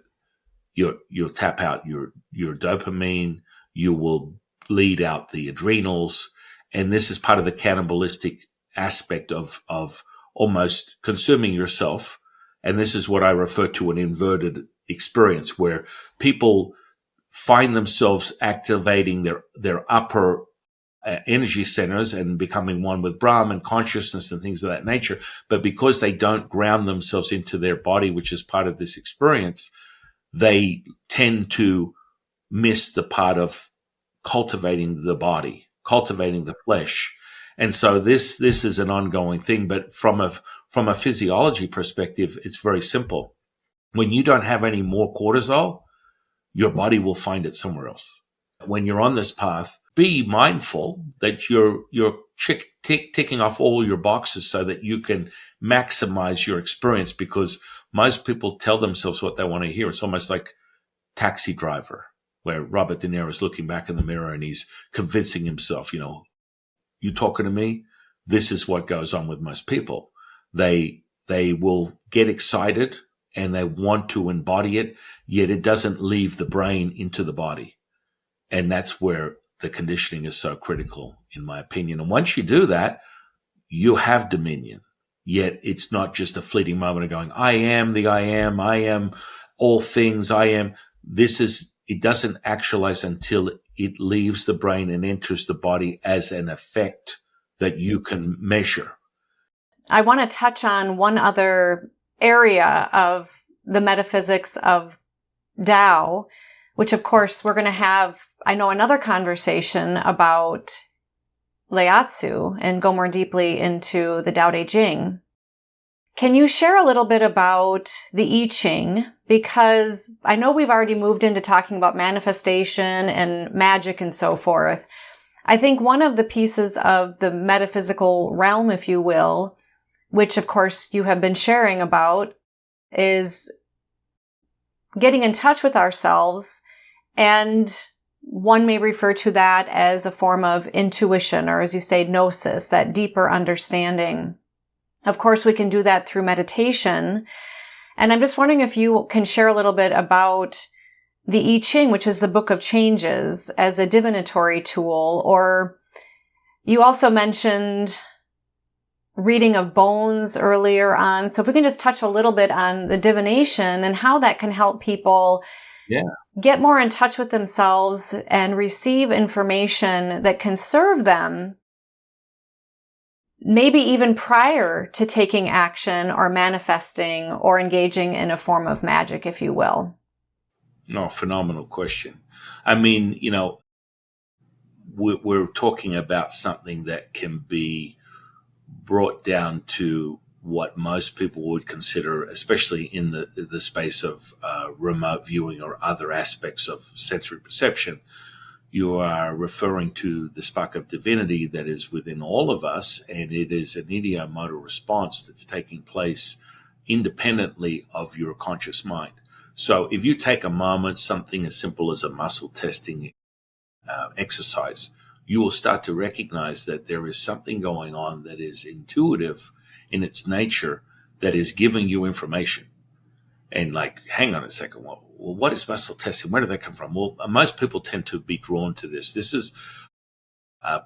You'll tap out your dopamine, you will bleed out the adrenals, and this is part of the cannibalistic aspect of almost consuming yourself. And this is what I refer to an inverted experience, where people find themselves activating their upper energy centers and becoming one with Brahman consciousness and things of that nature. But because they don't ground themselves into their body, which is part of this experience, they tend to miss the part of cultivating the body, cultivating the flesh. And so this is an ongoing thing. But from a physiology perspective, it's very simple. When you don't have any more cortisol, your body will find it somewhere else. When you're on this path, be mindful that you're ticking off all your boxes so that you can maximize your experience, because most people tell themselves what they want to hear. It's almost like Taxi Driver, where Robert De Niro is looking back in the mirror and he's convincing himself, you talking to me? This is what goes on with most people. They will get excited and they want to embody it, yet it doesn't leave the brain into the body. And that's where the conditioning is so critical, in my opinion. And once you do that, you have dominion. Yet it's not just a fleeting moment of going, I am all things, I am. It doesn't actualize until it leaves the brain and enters the body as an effect that you can measure. I want to touch on one other area of the metaphysics of Tao, which of course we're going to have, I know, another conversation about Liatsu and go more deeply into the Tao Te Ching. Can you share a little bit about the I Ching? Because I know we've already moved into talking about manifestation and magic and so forth. I think one of the pieces of the metaphysical realm, if you will, which of course you have been sharing about, is getting in touch with ourselves. And one may refer to that as a form of intuition, or as you say, gnosis, that deeper understanding. Of course, we can do that through meditation. And I'm just wondering if you can share a little bit about the I Ching, which is the Book of Changes, as a divinatory tool. Or you also mentioned reading of bones earlier on. So if we can just touch a little bit on the divination and how that can help people get more in touch with themselves and receive information that can serve them, maybe even prior to taking action or manifesting or engaging in a form of magic, if you will. No, phenomenal question. I mean, we're talking about something that can be brought down to what most people would consider, especially in the space of remote viewing or other aspects of sensory perception. You are referring to the spark of divinity that is within all of us, and it is an ideomotor response that's taking place independently of your conscious mind. So if you take a moment, something as simple as a muscle testing exercise, you will start to recognize that there is something going on that is intuitive in its nature, that is giving you information. And hang on a second, well, what is muscle testing? Where did that come from? Well, most people tend to be drawn to this. This is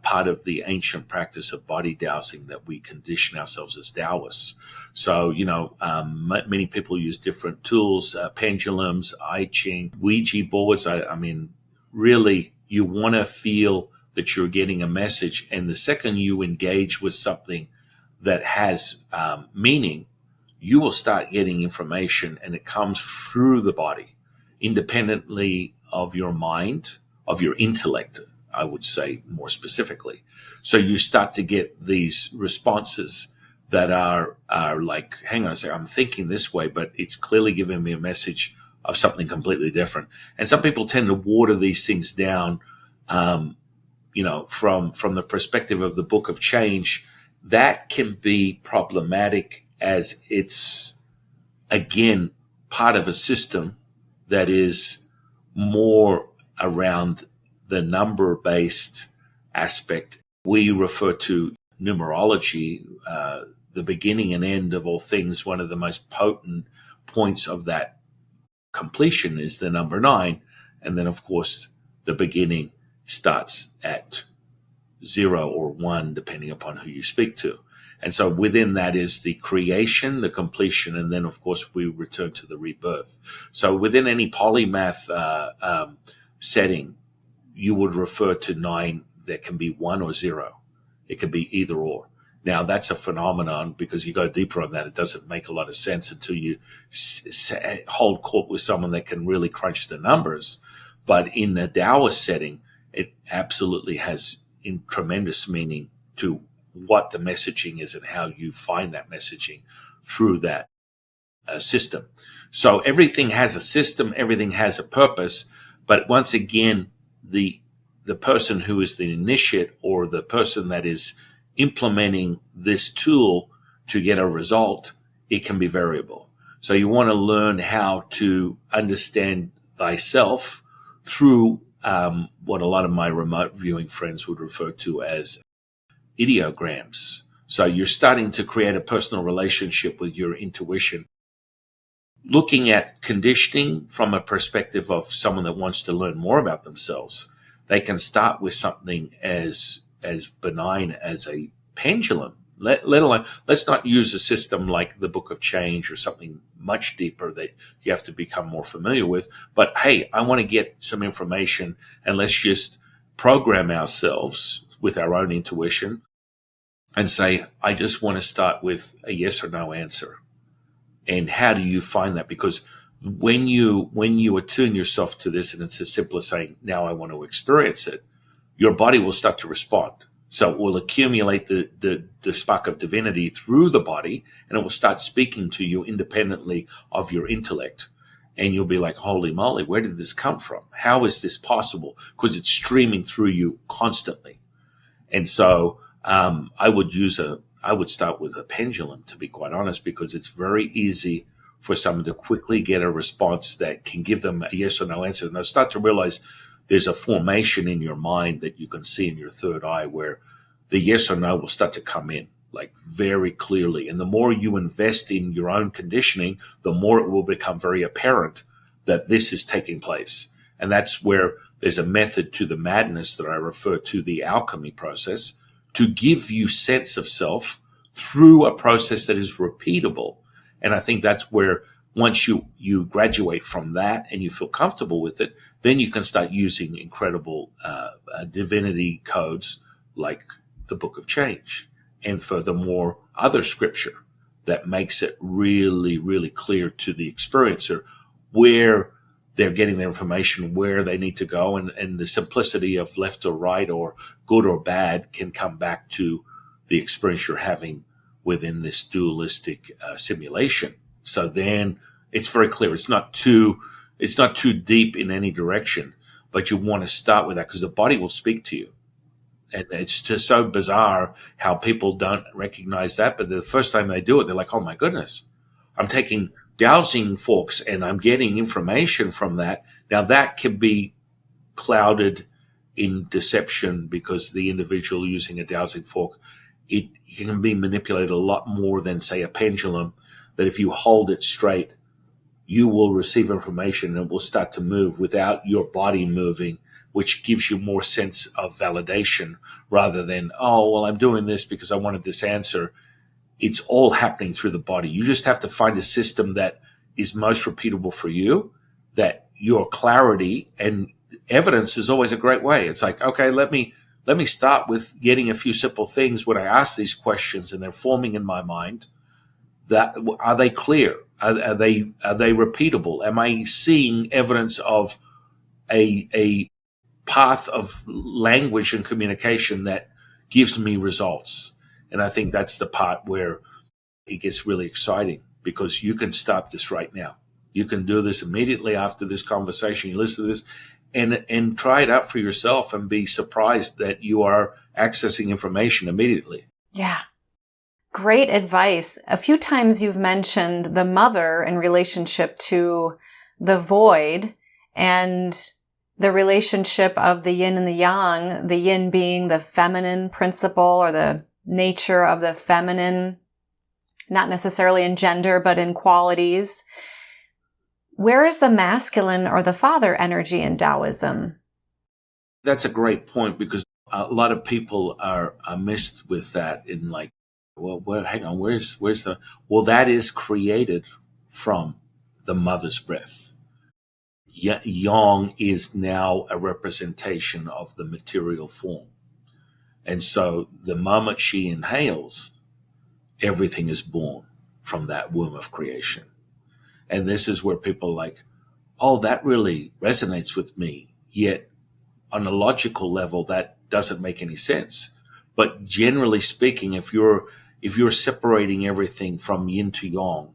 part of the ancient practice of body dowsing, that we condition ourselves as Taoists. So, many people use different tools, pendulums, I Ching, Ouija boards. I mean, really, you want to feel that you're getting a message. And the second you engage with something that has meaning, you will start getting information, and it comes through the body, independently of your mind, of your intellect, I would say more specifically. So you start to get these responses that are like, hang on a second, I'm thinking this way, but it's clearly giving me a message of something completely different. And some people tend to water these things down from the perspective of the Book of Change, that can be problematic as it's, again, part of a system that is more around the number-based aspect. We refer to numerology, the beginning and end of all things. One of the most potent points of that completion is the number 9. And then, of course, the beginning starts at 0 or 1, depending upon who you speak to. And so within that is the creation, the completion, and then, of course, we return to the rebirth. So within any polymath setting, you would refer to 9 that can be 1 or 0. It can be either or. Now, that's a phenomenon because you go deeper on that. It doesn't make a lot of sense until you hold court with someone that can really crunch the numbers. But in a Taoist setting, it absolutely has tremendous meaning to what the messaging is and how you find that messaging through that system. So everything has a system, everything has a purpose. But once again, the person who is the initiate or the person that is implementing this tool to get a result, it can be variable. So you want to learn how to understand thyself through what a lot of my remote viewing friends would refer to as ideograms. So you're starting to create a personal relationship with your intuition, looking at conditioning from a perspective of someone that wants to learn more about themselves. They can start with something as benign as a pendulum. Let alone, let's not use a system like the Book of Change or something much deeper that you have to become more familiar with. But hey, I want to get some information, and let's just program ourselves with our own intuition and say, I just want to start with a yes or no answer. And how do you find that? Because when you attune yourself to this, and it's as simple as saying, now I want to experience it, your body will start to respond. So it will accumulate the spark of divinity through the body, and it will start speaking to you independently of your intellect. And you'll be like, holy moly, where did this come from? How is this possible? Because it's streaming through you constantly. And so I would start with a pendulum, to be quite honest, because it's very easy for someone to quickly get a response that can give them a yes or no answer. And they'll start to realize there's a formation in your mind that you can see in your third eye where the yes or no will start to come in like very clearly. And the more you invest in your own conditioning, the more it will become very apparent that this is taking place. And that's where there's a method to the madness that I refer to, the alchemy process, to give you sense of self through a process that is repeatable. And I think that's where once you graduate from that and you feel comfortable with it, then you can start using incredible divinity codes like the Book of Change. And furthermore, other scripture that makes it really, really clear to the experiencer where they're getting their information, where they need to go, and the simplicity of left or right or good or bad can come back to the experience you're having within this dualistic simulation. So then it's very clear. It's not too deep in any direction, but you want to start with that because the body will speak to you. And it's just so bizarre how people don't recognize that. But the first time they do it, they're like, oh my goodness, I'm taking dowsing forks and I'm getting information from that. Now that can be clouded in deception because the individual using a dowsing fork, it can be manipulated a lot more than, say, a pendulum, that if you hold it straight, you will receive information and it will start to move without your body moving, which gives you more sense of validation rather than, oh, well, I'm doing this because I wanted this answer. It's all happening through the body. You just have to find a system that is most repeatable for you, that your clarity and evidence is always a great way. It's like, okay, let me start with getting a few simple things when I ask these questions and they're forming in my mind. That are they clear? Are they repeatable? Am I seeing evidence of a path of language and communication that gives me results? And I think that's the part where it gets really exciting because you can stop this right now. You can do this immediately after this conversation. You listen to this and try it out for yourself and be surprised that you are accessing information immediately. Yeah. Great advice. A few times you've mentioned the mother in relationship to the void and the relationship of the yin and the yin being the feminine principle or the nature of the feminine, not necessarily in gender, but in qualities. Where is the masculine or the father energy in Taoism? That's a great point, because a lot of people are missed with that in like, well, hang on, where's the, well, that is created from the mother's breath. Yang is now a representation of the material form. And so the moment she inhales, everything is born from that womb of creation. And this is where people are like, oh, that really resonates with me. Yet on a logical level, that doesn't make any sense. But generally speaking, if you're separating everything from yin to yang,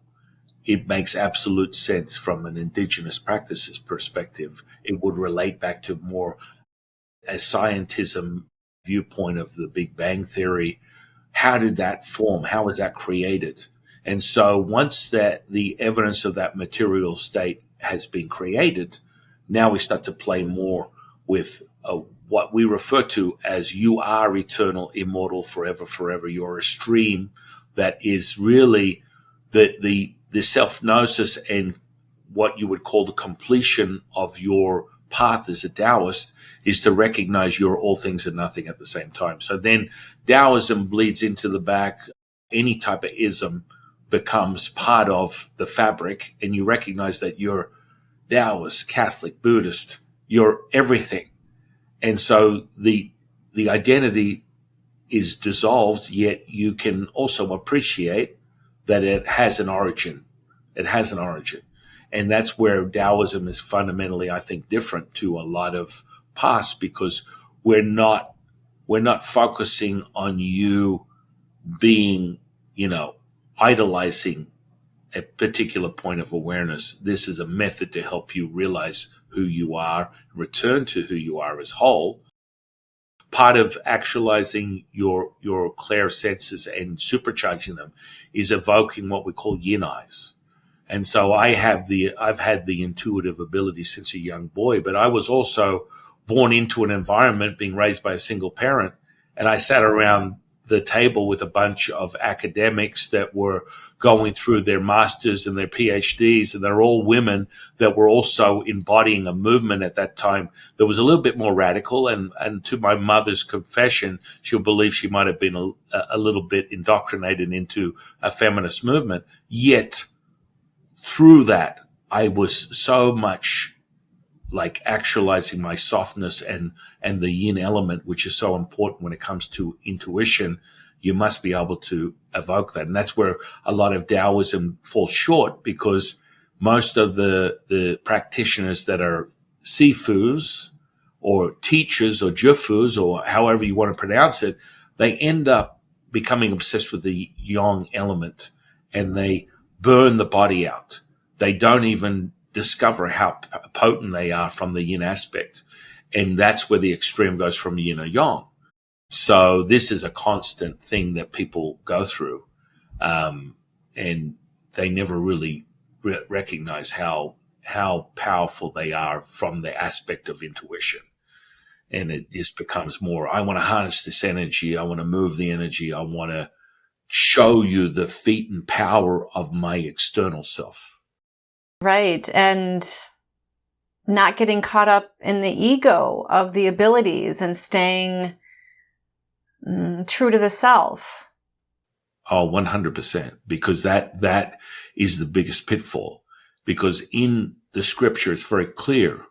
it makes absolute sense from an indigenous practices perspective. It would relate back to more a scientism viewpoint of the Big Bang Theory. How did that form? How was that created? And so once that the evidence of that material state has been created, now we start to play more with what we refer to as you are eternal, immortal, forever. You're a stream that is really the self-gnosis and what you would call the completion of your path as a Taoist is to recognize you're all things and nothing at the same time. So then Taoism bleeds into the back. Any type of ism becomes part of the fabric, and you recognize that you're Taoist, Catholic, Buddhist, you're everything. And so the identity is dissolved, yet you can also appreciate that it has an origin. It has an origin. And that's where Taoism is fundamentally, I think, different to a lot of past, because we're not focusing on you being, idolizing a particular point of awareness. This is a method to help you realize who you are, return to who you are as whole. Part of actualizing your clair senses and supercharging them is evoking what we call yin eyes. And so I've had the intuitive ability since a young boy, but I was also born into an environment being raised by a single parent. And I sat around the table with a bunch of academics that were going through their masters and their PhDs, and they're all women that were also embodying a movement at that time that was a little bit more radical. And to my mother's confession, she'll believe she might have been a little bit indoctrinated into a feminist movement. Yet through that, I was so much like actualizing my softness and the yin element, which is so important when it comes to intuition. You must be able to evoke that. And that's where a lot of Taoism falls short, because most of the practitioners that are sifus or teachers or jufus or however you want to pronounce it, they end up becoming obsessed with the yang element, and they burn the body out. They don't even discover how potent they are from the yin aspect. And that's where the extreme goes from yin or yang. So this is a constant thing that people go through. And they never really recognize how powerful they are from the aspect of intuition. And it just becomes more, I want to harness this energy. I want to move the energy. I want to show you the feat and power of my external self. Right. And not getting caught up in the ego of the abilities and staying true to the self. Oh, 100%. Because that is the biggest pitfall. Because in the scripture, it's very clear.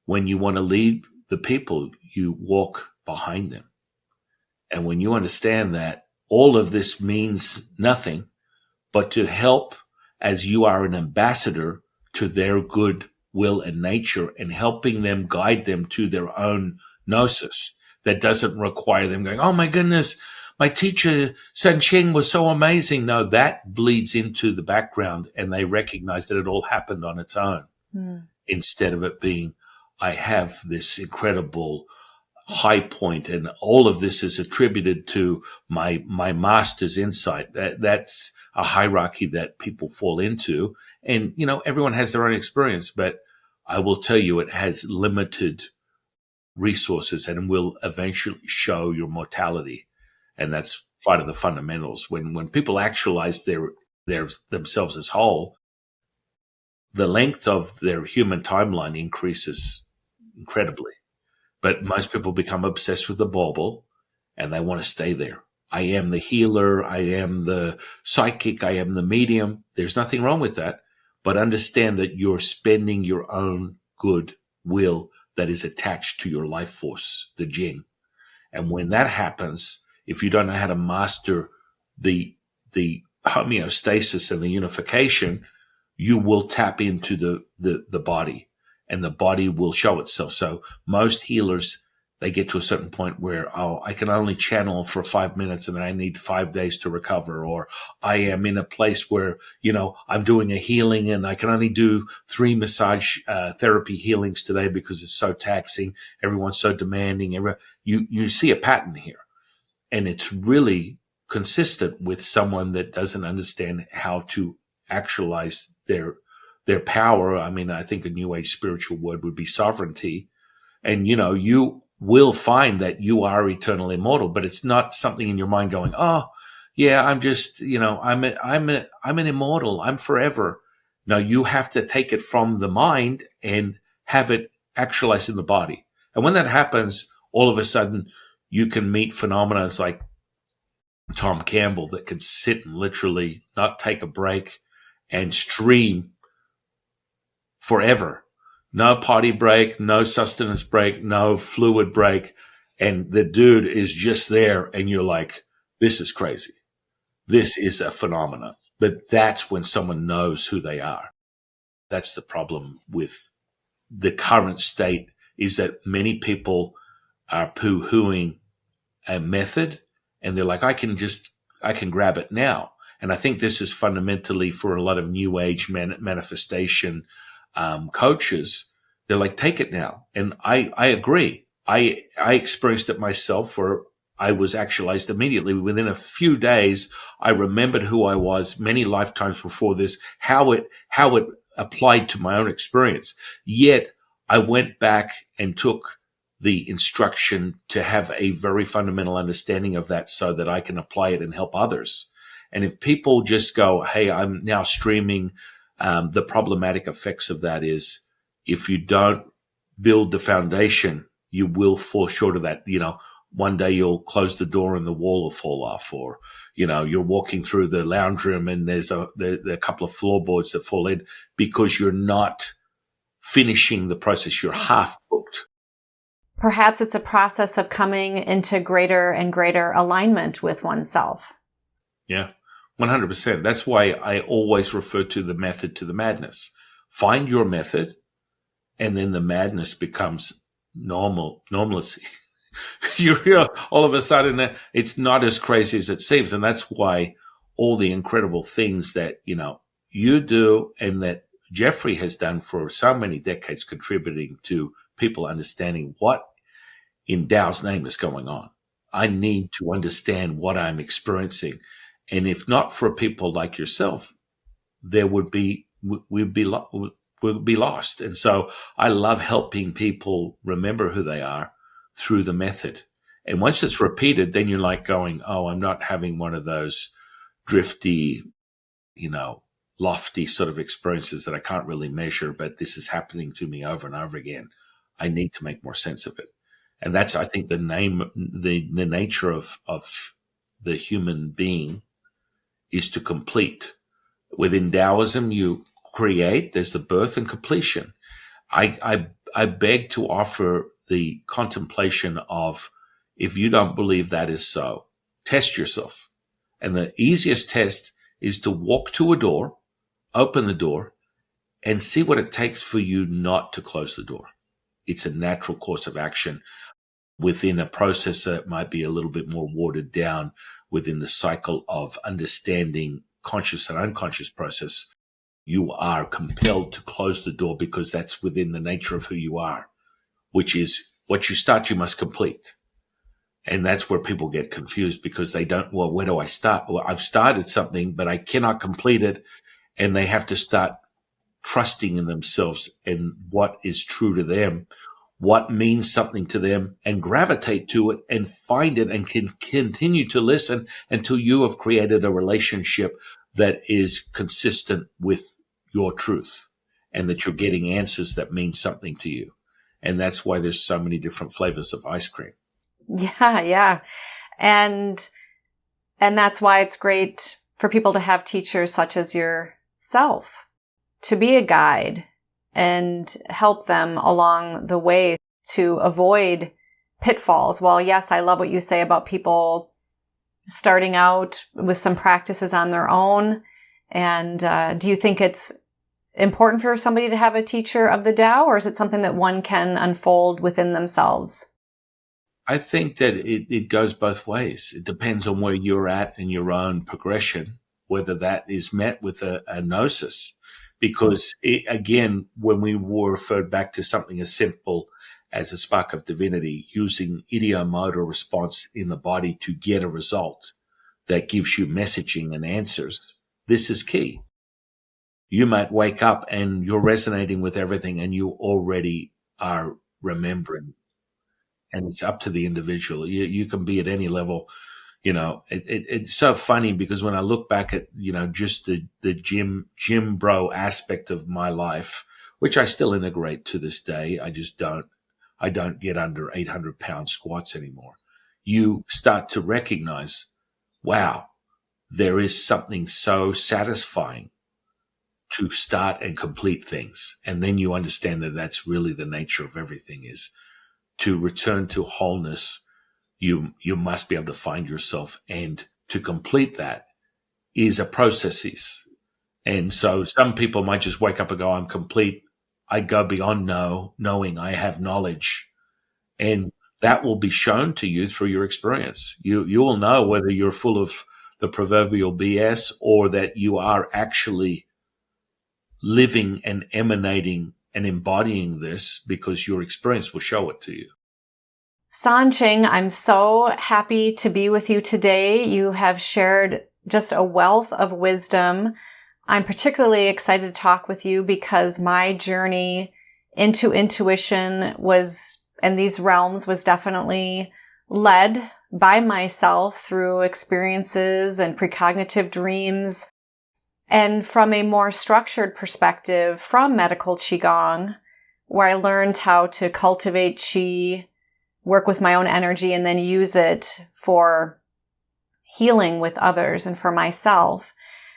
When you want to lead the people, you walk behind them. And when you understand that all of this means nothing but to help, as you are an ambassador to their good will and nature, and helping them guide them to their own gnosis that doesn't require them going, oh my goodness, my teacher San Qing was so amazing. No, that bleeds into the background, and they recognize that it all happened on its own instead of it being, I have this incredible high point, and all of this is attributed to my master's insight. That's a hierarchy that people fall into. And, everyone has their own experience, but I will tell you it has limited resources and will eventually show your mortality. And that's part of the fundamentals. When people actualize their themselves as whole, the length of their human timeline increases incredibly. But most people become obsessed with the bauble and they want to stay there. I am the healer. I am the psychic. I am the medium. There's nothing wrong with that. But understand that you're spending your own good will that is attached to your life force, the Jing. And when that happens, if you don't know how to master the homeostasis and the unification, you will tap into the body, and the body will show itself. So most healers, they get to a certain point where, I can only channel for 5 minutes and then I need 5 days to recover. Or I am in a place where, I'm doing a healing and I can only do 3 massage therapy healings today because it's so taxing. Everyone's so demanding. You see a pattern here, and it's really consistent with someone that doesn't understand how to actualize their power. I mean, I think a New Age spiritual word would be sovereignty. And, you will find that you are eternal immortal, but it's not something in your mind going, yeah, I'm just, I'm an immortal. I'm forever. No, you have to take it from the mind and have it actualized in the body. And when that happens, all of a sudden you can meet phenomena like Tom Campbell that could sit and literally not take a break and stream forever. No potty break, no sustenance break, no fluid break. And the dude is just there. And you're like, this is crazy. This is a phenomenon. But that's when someone knows who they are. That's the problem with the current state, is that many people are poo-hooing a method and they're like, I can grab it now. And I think this is fundamentally for a lot of New Age manifestation coaches. They're like, take it now. And I agree. I experienced it myself, where I was actualized immediately. Within a few days, I remembered who I was many lifetimes before this, how it applied to my own experience. Yet I went back and took the instruction to have a very fundamental understanding of that so that I can apply it and help others. And if people just go, hey, I'm now streaming, the problematic effects of that is, if you don't build the foundation, you will fall short of that. One day you'll close the door and the wall will fall off, or, you're walking through the lounge room and there's a couple of floorboards that fall in because you're not finishing the process. You're half booked. Perhaps it's a process of coming into greater and greater alignment with oneself. Yeah, 100%. That's why I always refer to the method to the madness. Find your method, and then the madness becomes normalcy. You're all of a sudden, it's not as crazy as it seems. And that's why all the incredible things that, you do and that Jeffrey has done for so many decades, contributing to people understanding what in Tao's name is going on. I need to understand what I'm experiencing. And if not for people like yourself, we'd be lost. And so I love helping people remember who they are through the method. And once it's repeated, then you're like going, I'm not having one of those drifty, lofty sort of experiences that I can't really measure, but this is happening to me over and over again. I need to make more sense of it. And that's, I think, the nature of the human being is to complete. Within Taoism, you create, there's the birth and completion. I beg to offer the contemplation of, if you don't believe that is so, test yourself. And the easiest test is to walk to a door, open the door, and see what it takes for you not to close the door. It's a natural course of action within a process that might be a little bit more watered down within the cycle of understanding conscious and unconscious process. You are compelled to close the door because that's within the nature of who you are. which is what you start, you must complete. And that's where people get confused because they don't, well, where do I start? Well, I've started something, but I cannot complete it. And they have to start trusting in themselves and what is true to them, what means something to them, and gravitate to it and find it and can continue to listen until you have created a relationship that is consistent with your truth and that you're getting answers that mean something to you. And that's why there's so many different flavors of ice cream. Yeah, yeah. And that's why it's great for people to have teachers such as yourself to be a guide and help them along the way to avoid pitfalls. Well, yes, I love what you say about people starting out with some practices on their own. And do you think it's important for somebody to have a teacher of the Tao, or is it something that one can unfold within themselves? I think that it goes both ways. It depends on where you're at in your own progression, whether that is met with a gnosis. Because, again, when we were referred back to something as simple as a spark of divinity, using ideomotor response in the body to get a result that gives you messaging and answers, this is key. You might wake up and you're resonating with everything and you already are remembering. And it's up to the individual. You can be at any level. You know, it's so funny because when I look back at, you know, just the gym bro aspect of my life, which I still integrate to this day, I don't get under 800-pound squats anymore. You start to recognize, wow, there is something so satisfying to start and complete things. And then you understand that that's really the nature of everything is. To return to wholeness, you must be able to find yourself. And to complete that is a process. And so some people might just wake up and go, I'm complete. I go beyond knowing I have knowledge. And that will be shown to you through your experience. You will know whether you're full of the proverbial BS or that you are actually living and emanating and embodying this because your experience will show it to you. San Qing, I'm so happy to be with you today. You have shared just a wealth of wisdom. I'm particularly excited to talk with you because my journey into intuition and these realms was definitely led by myself through experiences and precognitive dreams. And from a more structured perspective from medical Qigong, where I learned how to cultivate Qi, work with my own energy, and then use it for healing with others and for myself.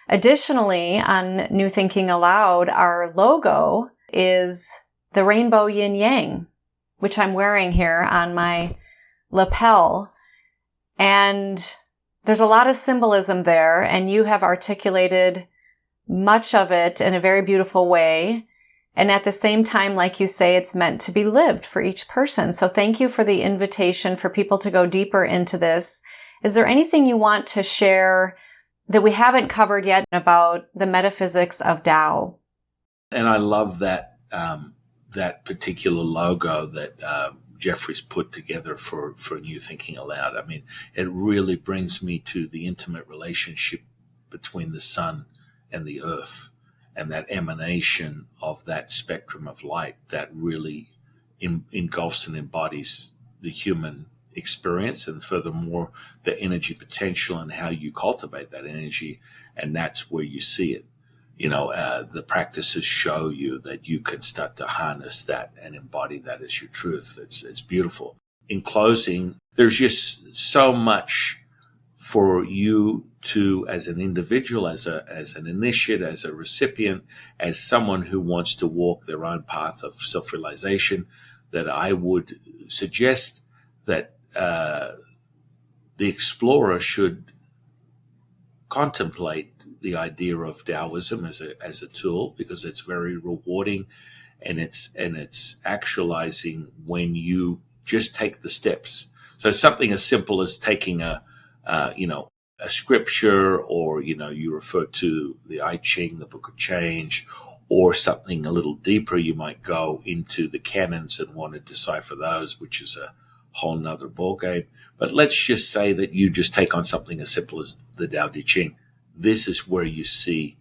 Additionally, on New Thinking Aloud, our logo is the rainbow yin yang, which I'm wearing here on my lapel. And there's a lot of symbolism there, and you have articulated much of it in a very beautiful way. And at the same time, like you say, it's meant to be lived for each person. So thank you for the invitation for people to go deeper into this. Is there anything you want to share that we haven't covered yet about the metaphysics of Tao? And I love that that particular logo that Jeffrey's put together for New Thinking Aloud. I mean, it really brings me to the intimate relationship between the sun and the earth, and that emanation of that spectrum of light that really engulfs and embodies the human experience, and furthermore, the energy potential and how you cultivate that energy. And that's where you see it. You know, the practices show you that you can start to harness that and embody that as your truth. It's beautiful. In closing, there's just so much for you to, as an individual, as an initiate, as a recipient, as someone who wants to walk their own path of self-realization, that I would suggest that the explorer should contemplate the idea of Taoism as a tool, because it's very rewarding, and it's actualizing when you just take the steps. So something as simple as taking a scripture, or you refer to the I Ching, the Book of Change, or something a little deeper, you might go into the canons and want to decipher those, which is a whole nother ballgame. But let's just say that you just take on something as simple as the Tao Te Ching. This is where you see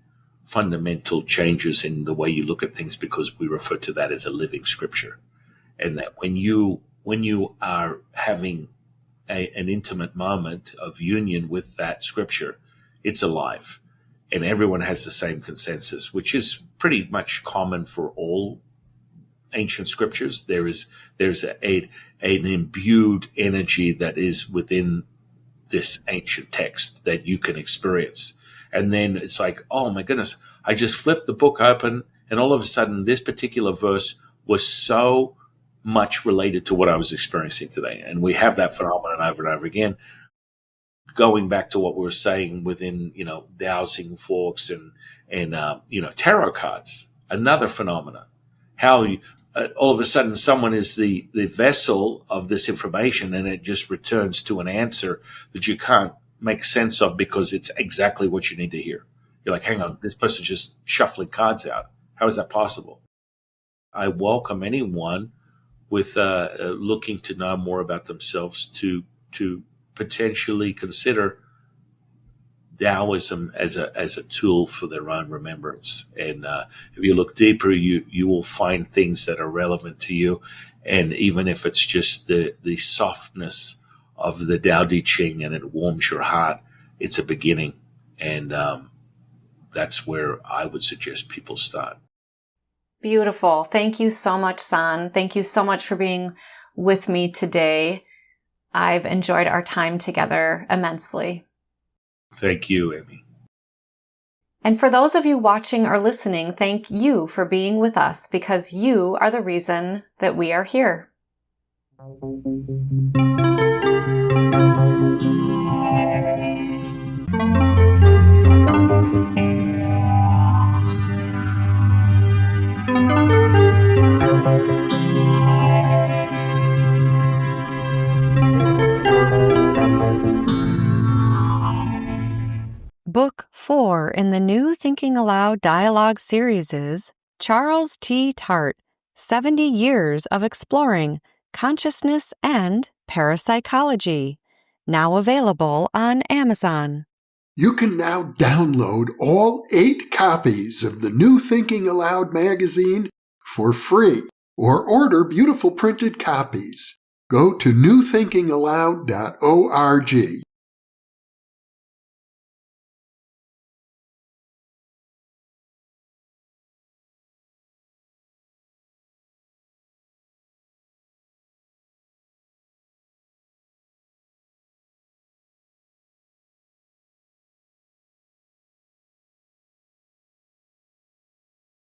fundamental changes in the way you look at things, because we refer to that as a living scripture. And that when you are having an intimate moment of union with that scripture, it's alive. And everyone has the same consensus, which is pretty much common for all ancient scriptures. There's an imbued energy that is within this ancient text that you can experience. And then it's like, oh my goodness, I just flipped the book open, and all of a sudden this particular verse was so much related to what I was experiencing today. And we have that phenomenon over and over again. Going back to what we were saying within, dowsing forks and tarot cards, another phenomenon. How all of a sudden someone is the vessel of this information, and it just returns to an answer that you can't make sense of because it's exactly what you need to hear. You're like, hang on, this person's just shuffling cards out. How is that possible? I welcome anyone with looking to know more about themselves to potentially consider Taoism as a tool for their own remembrance. And if you look deeper, you will find things that are relevant to you. And even if it's just the softness of the Tao Te Ching and it warms your heart, it's a beginning. And that's where I would suggest people start. Beautiful. Thank you so much, San. Thank you so much for being with me today. I've enjoyed our time together immensely. Thank you, Amy. And for those of you watching or listening, thank you for being with us, because you are the reason that we are here. Book 4 in the new Thinking Aloud dialogue series is Charles T. Tart, 70 Years of Exploring Consciousness and Parapsychology, now available on Amazon. You can now download all 8 copies of the new Thinking Aloud magazine for free, or order beautiful printed copies. Go to newthinkingaloud.org.